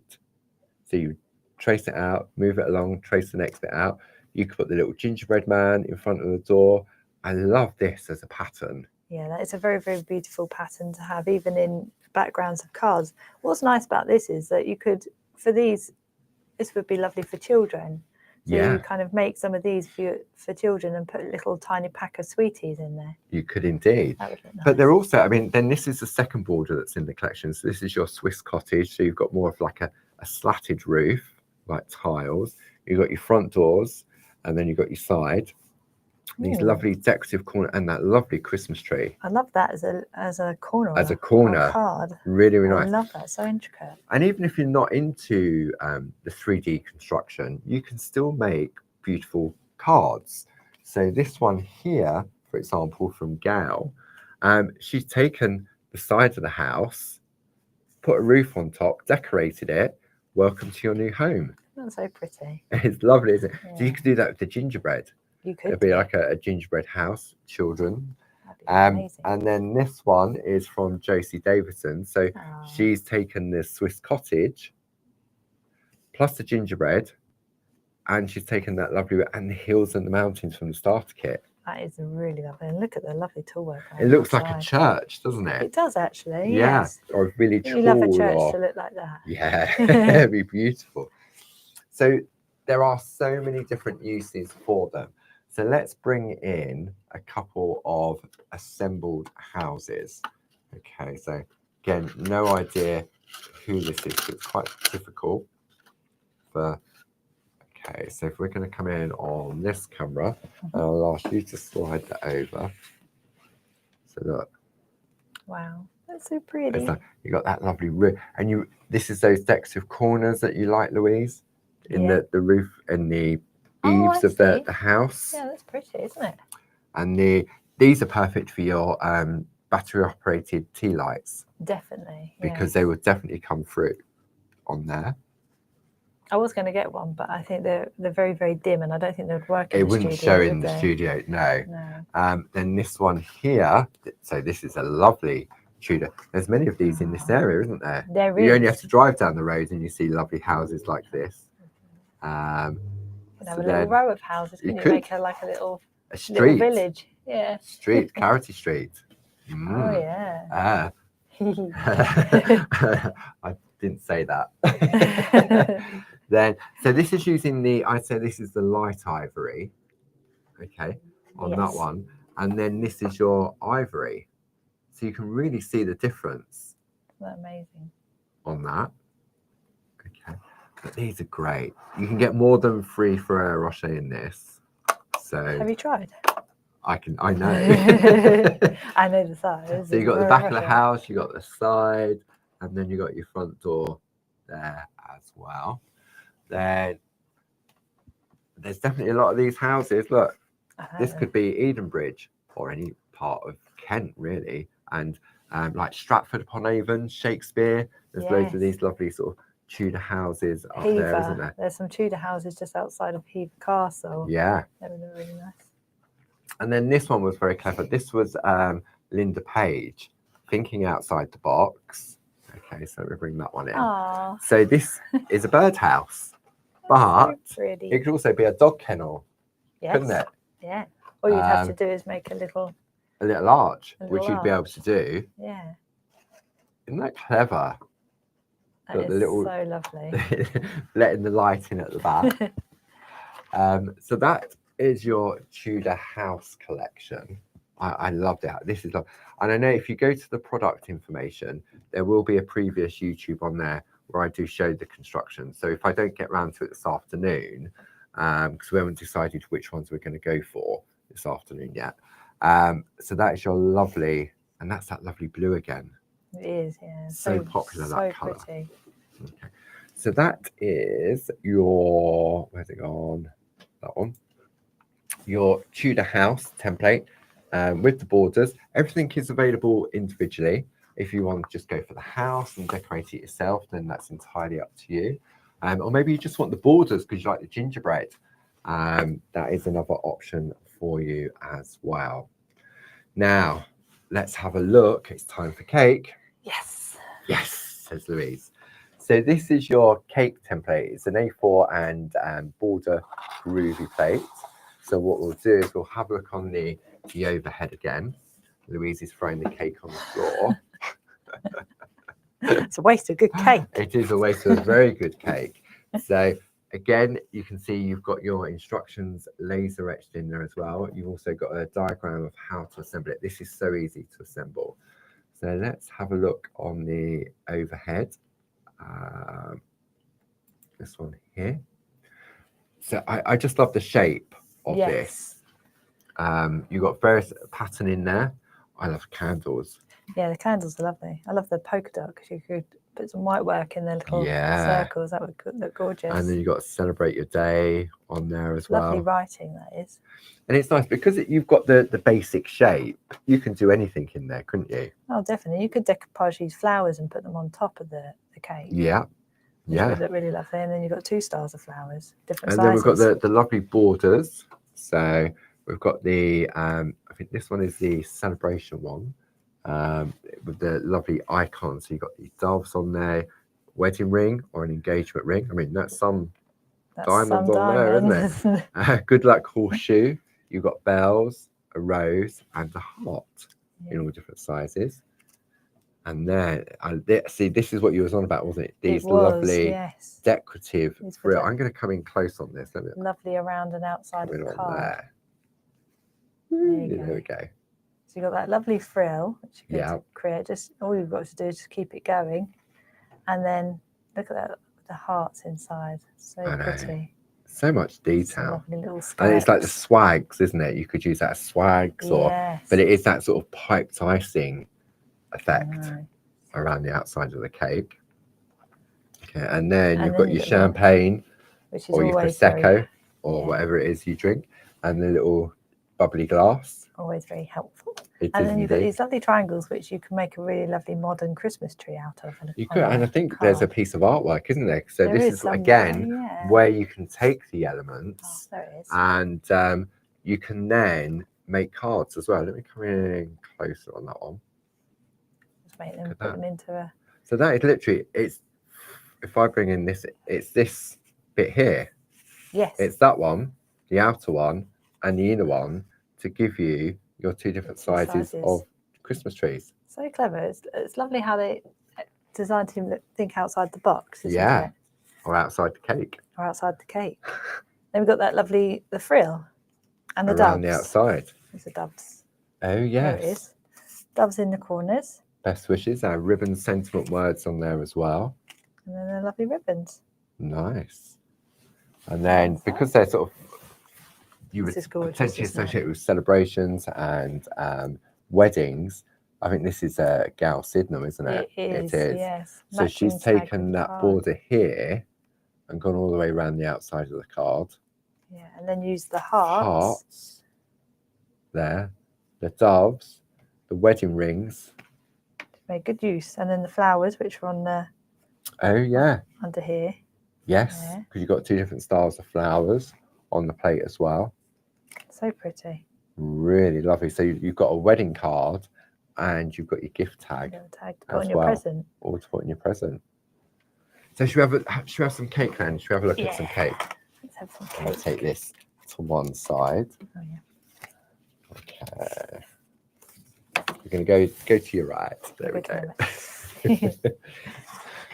So you trace it out, move it along, trace the next bit out. You could put the little gingerbread man in front of the door. I love this as a pattern. Yeah, that is a very, very beautiful pattern to have, even in backgrounds of cars. What's nice about this is that you could, for these, this would be lovely for children. So you kind of make some of these for children and put a little tiny pack of sweeties in there. You could indeed. That would look nice. But they're also, I mean, then this is the second border that's in the collection. So this is your Swiss cottage. So you've got more of like a slatted roof, like tiles. You've got your front doors, and then you've got your side. These lovely decorative corner and that lovely Christmas tree. I love that as a corner. As a corner. Card. Really, really nice. I love that. So intricate. And even if you're not into the 3D construction, you can still make beautiful cards. So this one here, for example, from Gal, she's taken the side of the house, put a roof on top, decorated it. Welcome to your new home. That's so pretty. It's lovely, isn't it? Yeah. So you could do that with the gingerbread. You could. It'd be like a gingerbread house, children. Amazing. And then this one is from Josie Davidson. So she's taken this Swiss cottage plus the gingerbread, and she's taken that lovely and the hills and the mountains from the starter kit. That is really lovely. And look at the lovely tool work. It looks like a church, doesn't it? It does actually. Yeah. Yes. Or a village hall. You love a church to look like that. Yeah, it'd be beautiful. So there are so many different uses for them. So let's bring in a couple of assembled houses. Okay, so again, no idea who this is. So it's quite difficult for. Okay, so if we're going to come in on this camera, I'll ask you to slide that over. So look. Wow, that's so pretty. Like, you got that lovely roof, and this is those decorative corners that you like, Louise, in the roof and the eaves of the house. Yeah, that's pretty, isn't it? And these are perfect for your battery operated tea lights. Definitely. Because they would definitely come through on there. I was going to get one, but I think they're very, very dim, and I don't think they would work in the studio. It wouldn't show in the studio, no. Then this one here, so this is a lovely Tudor. There's many of these in this area, isn't there? There is. You only have to drive down the road and you see lovely houses like this. You can have a little row of houses. You could make like a little village. Yeah. Street, Clarity Street. Oh yeah. I didn't say that. Then, so this is using I'd say this is the light ivory. Okay, on that one, and then this is your ivory. So you can really see the difference. That's amazing. On that. Okay. But these are great. You can get more than 3 Ferrero Rocher in this. So have you tried? I know. I know the size. So you got the back of the house, you got the side, and then you got your front door there as well. Then there's definitely a lot of these houses. Look, this could be Edenbridge or any part of Kent, really, and like Stratford upon Avon, Shakespeare. There's loads of these lovely sort of Tudor houses up there, isn't there? There's some Tudor houses just outside of Hever Castle. Yeah. They were really nice. And then this one was very clever. This was Linda Page, thinking outside the box. Okay, so we bring that one in. Aww. So this is a birdhouse, but so it could also be a dog kennel, couldn't it? Yeah. All you'd have to do is make a little arch, which you'd be able to do. Yeah. Isn't that clever? That is so lovely. Letting the light in at the back. So that is your Tudor house collection. I loved it. This is lovely. And I know if you go to the product information, there will be a previous YouTube on there where I do show the construction. So if I don't get around to it this afternoon, because we haven't decided which ones we're going to go for this afternoon yet. So that is your lovely, and that's that lovely blue again. It is, yeah. So popular, so that colour. Pretty. Okay. So that is your, where's it gone? That one. Your Tudor house template with the borders. Everything is available individually. If you want to just go for the house and decorate it yourself, then that's entirely up to you. Or maybe you just want the borders because you like the gingerbread. That is another option for you as well. Now, let's have a look. It's time for cake. Yes. Yes, says Louise. So this is your cake template. It's an A4 and border Groovi plate. So what we'll do is we'll have a look on the overhead again. Louise is throwing the cake on the floor. It's a waste of good cake. It is a waste of a very good cake. So again, you can see you've got your instructions laser etched in there as well. You've also got a diagram of how to assemble it. This is so easy to assemble. So let's have a look on the overhead. This one here. So I just love the shape of this. You've got various pattern in there. I love candles. Yeah, the candles are lovely. I love the polka dot because you could put some white work in the little circles. That would look gorgeous. And then you've got Celebrate Your Day on there as well. Lovely writing, that is. And it's nice because you've got the basic shape. You can do anything in there, couldn't you? Oh, definitely. You could decoupage these flowers and put them on top of the cake. Yeah. Yeah. Which would look really lovely. And then you've got 2 stars of flowers, different sizes. And then we've got the lovely borders. So we've got the, I think this one is the celebration one. With the lovely icons. So you've got the doves on there, wedding ring or an engagement ring. I mean, that's some diamonds on there, isn't it? Good luck horseshoe. You've got bells, a rose, and a heart in all different sizes. And then, see, this is what you was on about, wasn't it? These lovely decorative frill. I'm going to come in close on this. Lovely around and outside of the card. There we go. So you've got that lovely frill, which you could create. Just all you've got to do is keep it going. And then look at that, the hearts inside. So pretty. So much detail. Lovely little and it's like the swags, isn't it? You could use that as swags, but it is that sort of piped icing effect around the outside of the cake. Okay, and then you've got your champagne, which is or your prosecco, or whatever it is you drink, and the little bubbly glass. Always very helpful. And then you've got these lovely triangles, which you can make a really lovely modern Christmas tree out of. You could, and I think there's a piece of artwork, isn't there? So this is again where you can take the elements, and you can then make cards as well. Let me come in closer on that one. Just make them, put them into a. So that is literally, it's, if I bring in this, it's this bit here. Yes. It's that one, the outer one, and the inner one, to give you your 2 different sizes of Christmas trees. So clever. It's lovely how they designed to think outside the box, isn't it? Or outside the cake. Or outside the cake. Then we've got that lovely, the frill and the doves. Around the outside. There's the doves. Oh, yes. There it is. Doves in the corners. Best wishes. Our ribbon sentiment words on there as well. And then the lovely ribbons. Nice. And then because they're sort of you This would is gorgeous, potentially isn't it? associate with celebrations and weddings. I think this is Gal Sydenham, isn't it? It is, It is. yes. So she's Matching tag taken with that card. border here and gone all the way around the outside of the card. Yeah, and then use the hearts. There, the doves, the wedding rings. Made good use. And then the flowers, which are on the Oh yeah, under here. yes, Yeah. because you've got 2 different styles of flowers on the plate as well. So pretty. Really lovely. So you've got a wedding card and you've got your gift tag Little tag to put as on your well, present. or to put in your present. So should we have some cake then? Should we have a look at some cake? Let's have some I'm going cake. to take this to one side. Oh, yeah. Okay. You're going to go to your right. There we go.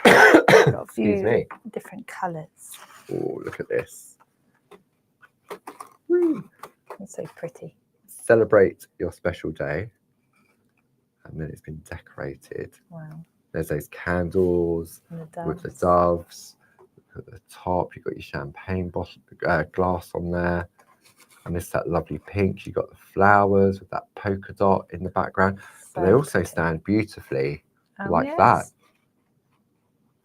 Got a Excuse few me. different colours. Oh, look at this. It's so pretty. Celebrate your special day. And then it's been decorated. Wow. There's those candles And the with the doves. doves. At the top, you've got your champagne bottle, glass on there. And this that lovely pink. You've got the flowers with that polka dot in the background. But they also stand beautifully like that.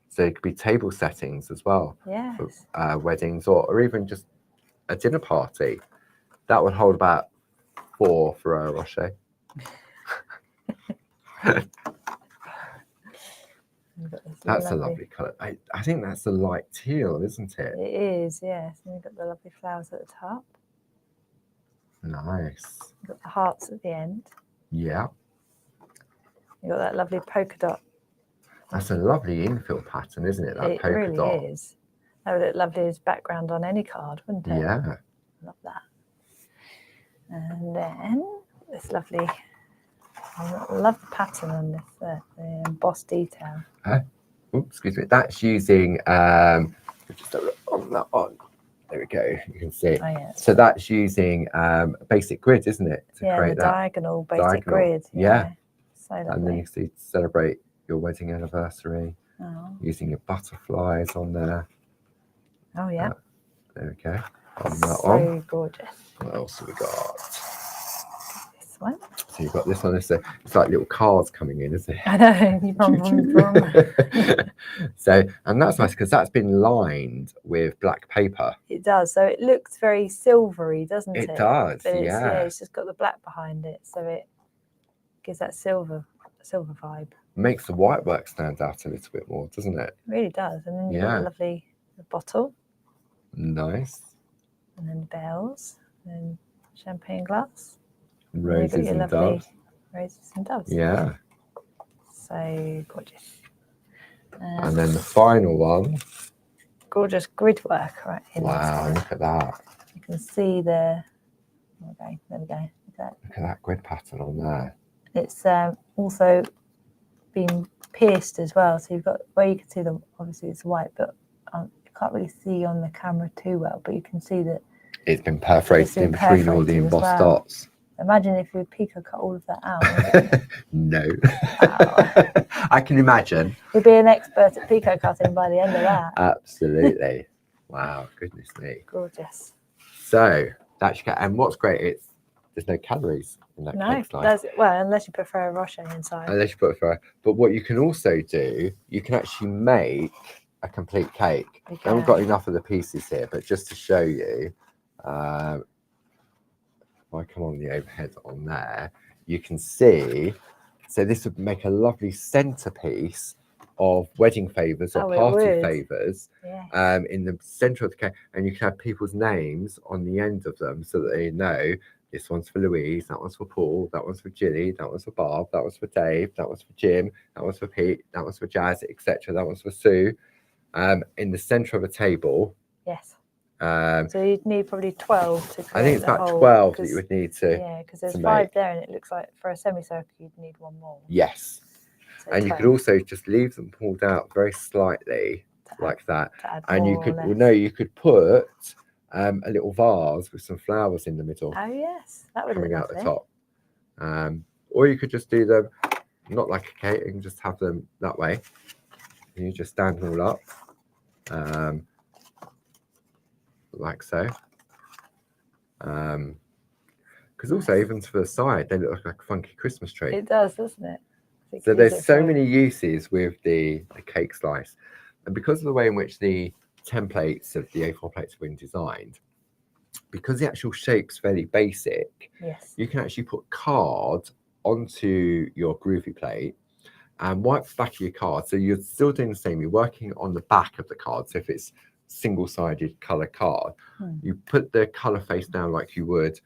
So it could be table settings as well. Yes. For weddings or even just a dinner party. That would hold about 4 Ferrero Rocher. That's a lovely colour. I think that's a light teal, isn't it? It is, yes. And you've got the lovely flowers at the top. Nice. You've got the hearts at the end. Yeah. You've got that lovely polka dot. That's a lovely infill pattern, isn't it? That polka really dot. is. That would look lovely as background on any card, wouldn't it? Yeah. Love that. And then this lovely, I love the pattern on this, the embossed detail. Oops, excuse me. That's using, just have a look on that one. There we go. You can see. Oh, yeah. So that's using a basic grid, isn't it? To create the that diagonal basic grid. Yeah. So lovely. And then you see celebrate your wedding anniversary using your butterflies on there. Oh, yeah. There we go. On that so one. Gorgeous. What else have we got? This one. So you've got this one. It's like little cars coming in, isn't it? I know. So, and that's nice because that's been lined with black paper. It does. So it looks very silvery, doesn't it? It does, But yeah. It's just got the black behind it, so it gives that silver vibe. Makes the white work stand out a little bit more, doesn't it? It really does. And then you've got the lovely bottle. Nice. And then bells, and champagne glass. Roses and doves. Roses and doves. Yeah. So gorgeous. And then the final one. Gorgeous grid work right in Wow, look at that. You can see the, there we go. Look at that grid pattern on there. It's also been pierced as well. So you've got, where you can see them, obviously it's white, but you can't really see on the camera too well, but you can see that it's been perforated in between all the embossed dots. Imagine if you Pico cut all of that out. No. Wow. I can imagine. You'd be an expert at Pico cutting by the end of that. Absolutely. Wow, goodness me. Gorgeous. So that's, and what's great, there's no calories in that cake slice. Well, unless you put Ferrero Rocher inside. Unless you put Ferrero. But what you can also do, you can actually make a complete cake. I haven't got enough of the pieces here, but just to show you, if I come on the overhead on there, you can see, so this would make a lovely centerpiece of wedding favors or party favors in the center of the cake, and you can have people's names on the end of them so that they know this one's for Louise, that one's for Paul, that one's for Ginny, that one's for Bob, that one's for Dave, that one's for Jim, that one's for Pete, that one's for Jazz, etc. That one's for Sue. In the center of a table. Yes. So you'd need probably 12 to create. I think it's about 12 that you would need to. Yeah, because there's 5 there, and it looks like for a semicircle you'd need 1 more. Yes. So and 12. You could also just leave them pulled out very slightly like that. And you could, you could put a little vase with some flowers in the middle. Oh yes, that would coming look out the top. Or you could just do them not like a cake. You can just have them that way. And you just stand them all up. Like so. Because also even to the side, they look like a funky Christmas tree. It does, doesn't it? So there's so many uses with the cake slice, and because of the way in which the templates of the A4 plates have been designed, because the actual shape's fairly basic, yes, you can actually put card onto your Groovi plate and wipe the back of your card. So you're still doing the same. You're working on the back of the card. So if it's single-sided colour card, you put the colour face down like you would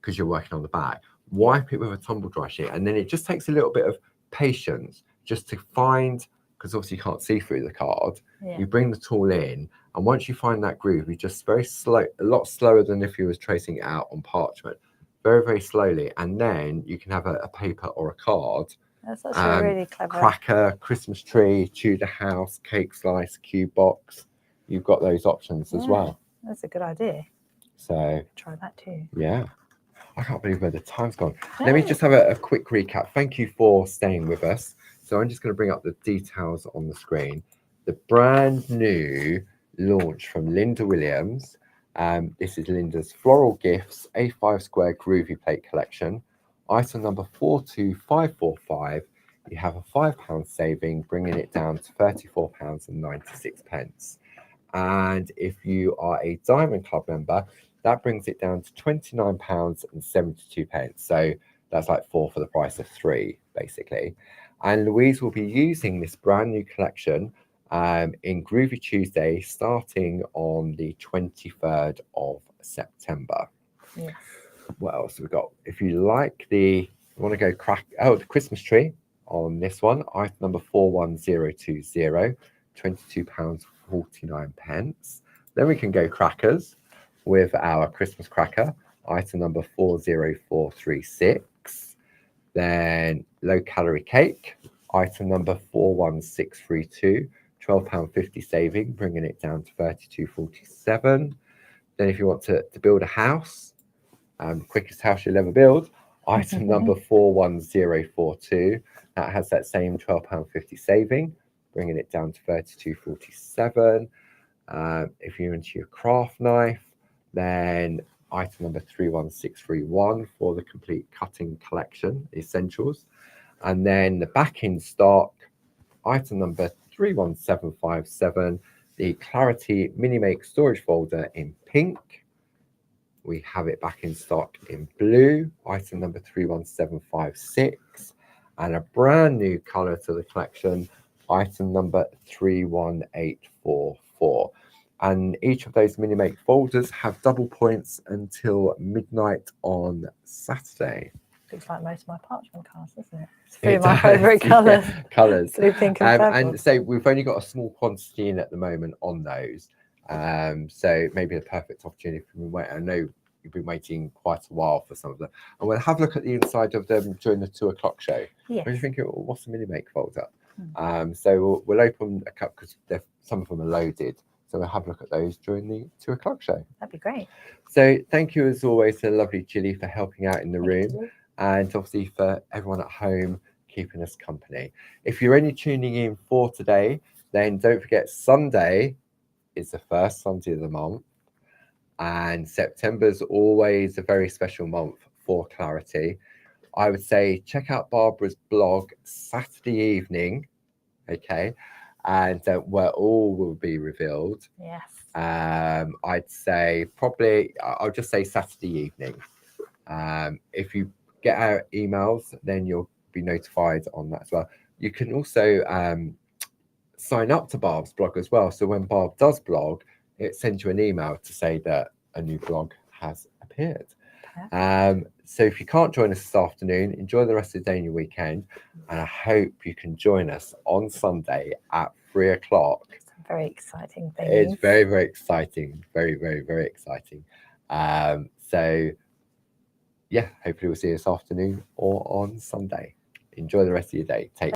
because you're working on the back. Wipe it with a tumble dry sheet, and then it just takes a little bit of patience just to find, because obviously you can't see through the card. You bring the tool in, and once you find that groove, you just very slow, a lot slower than if you was tracing it out on parchment, very, very slowly, and then you can have a paper or a card. That's actually really clever. Cracker, Christmas tree, Tudor house, cake slice, cube box. You've got those options as well. That's a good idea. So try that too. Yeah. I can't believe where the time's gone. Let me just have a quick recap. Thank you for staying with us. So I'm just going to bring up the details on the screen. The brand new launch from Linda Williams. This is Linda's Floral Gifts A5 Square Groovi Plate Collection. Item number 42545. You have a £5 saving, bringing it down to £34.96. And if you are a Diamond Club member, that brings it down to £29.72. So that's like 4 for the price of 3, basically. And Louise will be using this brand new collection in Groovi Tuesday, starting on the 23rd of September. Yes. What else have we got? If you like the Christmas tree on this one, item number 41020, £22.49. Then we can go crackers with our Christmas cracker, item number 40436. Then low calorie cake, item number 41632, £12.50 saving, bringing it down to £32.47. Then if you want to build a house, quickest house you'll ever build, item number 41042, that has that same £12.50 saving, bringing it down to £32.47. If you're into your craft knife, then item number 31631 for the complete cutting collection essentials. And then the back in stock, item number 31757, the Clarity Mini Make storage folder in pink. We have it back in stock in blue, item number 31756, and a brand new color to the collection, item number 31844. And each of those mini make folders have double points until midnight on Saturday. Looks like most of my parchment cards, doesn't it? It's three of my favourite colours. Colours. Blue, pink and purple. And so we've only got a small quantity in at the moment on those. So maybe a perfect opportunity for me to wait. I know you've been waiting quite a while for some of them. And we'll have a look at the inside of them during the 2 o'clock show. Yes. What do you think? What's the mini make folder? So we'll open a cup because some of them are loaded. So we'll have a look at those during the 2 o'clock show. That'd be great. So thank you as always to lovely Gilly for helping out in the room, and obviously for everyone at home keeping us company. If you're only tuning in for today, then don't forget Sunday is the first Sunday of the month, and September is always a very special month for Clarity. I would say check out Barbara's blog Saturday evening, okay? And where all will be revealed. Yes. I'd say probably, I'll just say Saturday evening. If you get our emails, then you'll be notified on that as well. You can also sign up to Barb's blog as well. So when Barb does blog, it sends you an email to say that a new blog has appeared. So if you can't join us this afternoon, enjoy the rest of the day and your weekend, and I hope you can join us on Sunday at 3 o'clock. Some very exciting things. It's very, very exciting. Very, very, very exciting. So yeah, hopefully we'll see you this afternoon or on Sunday. Enjoy the rest of your day. Take care.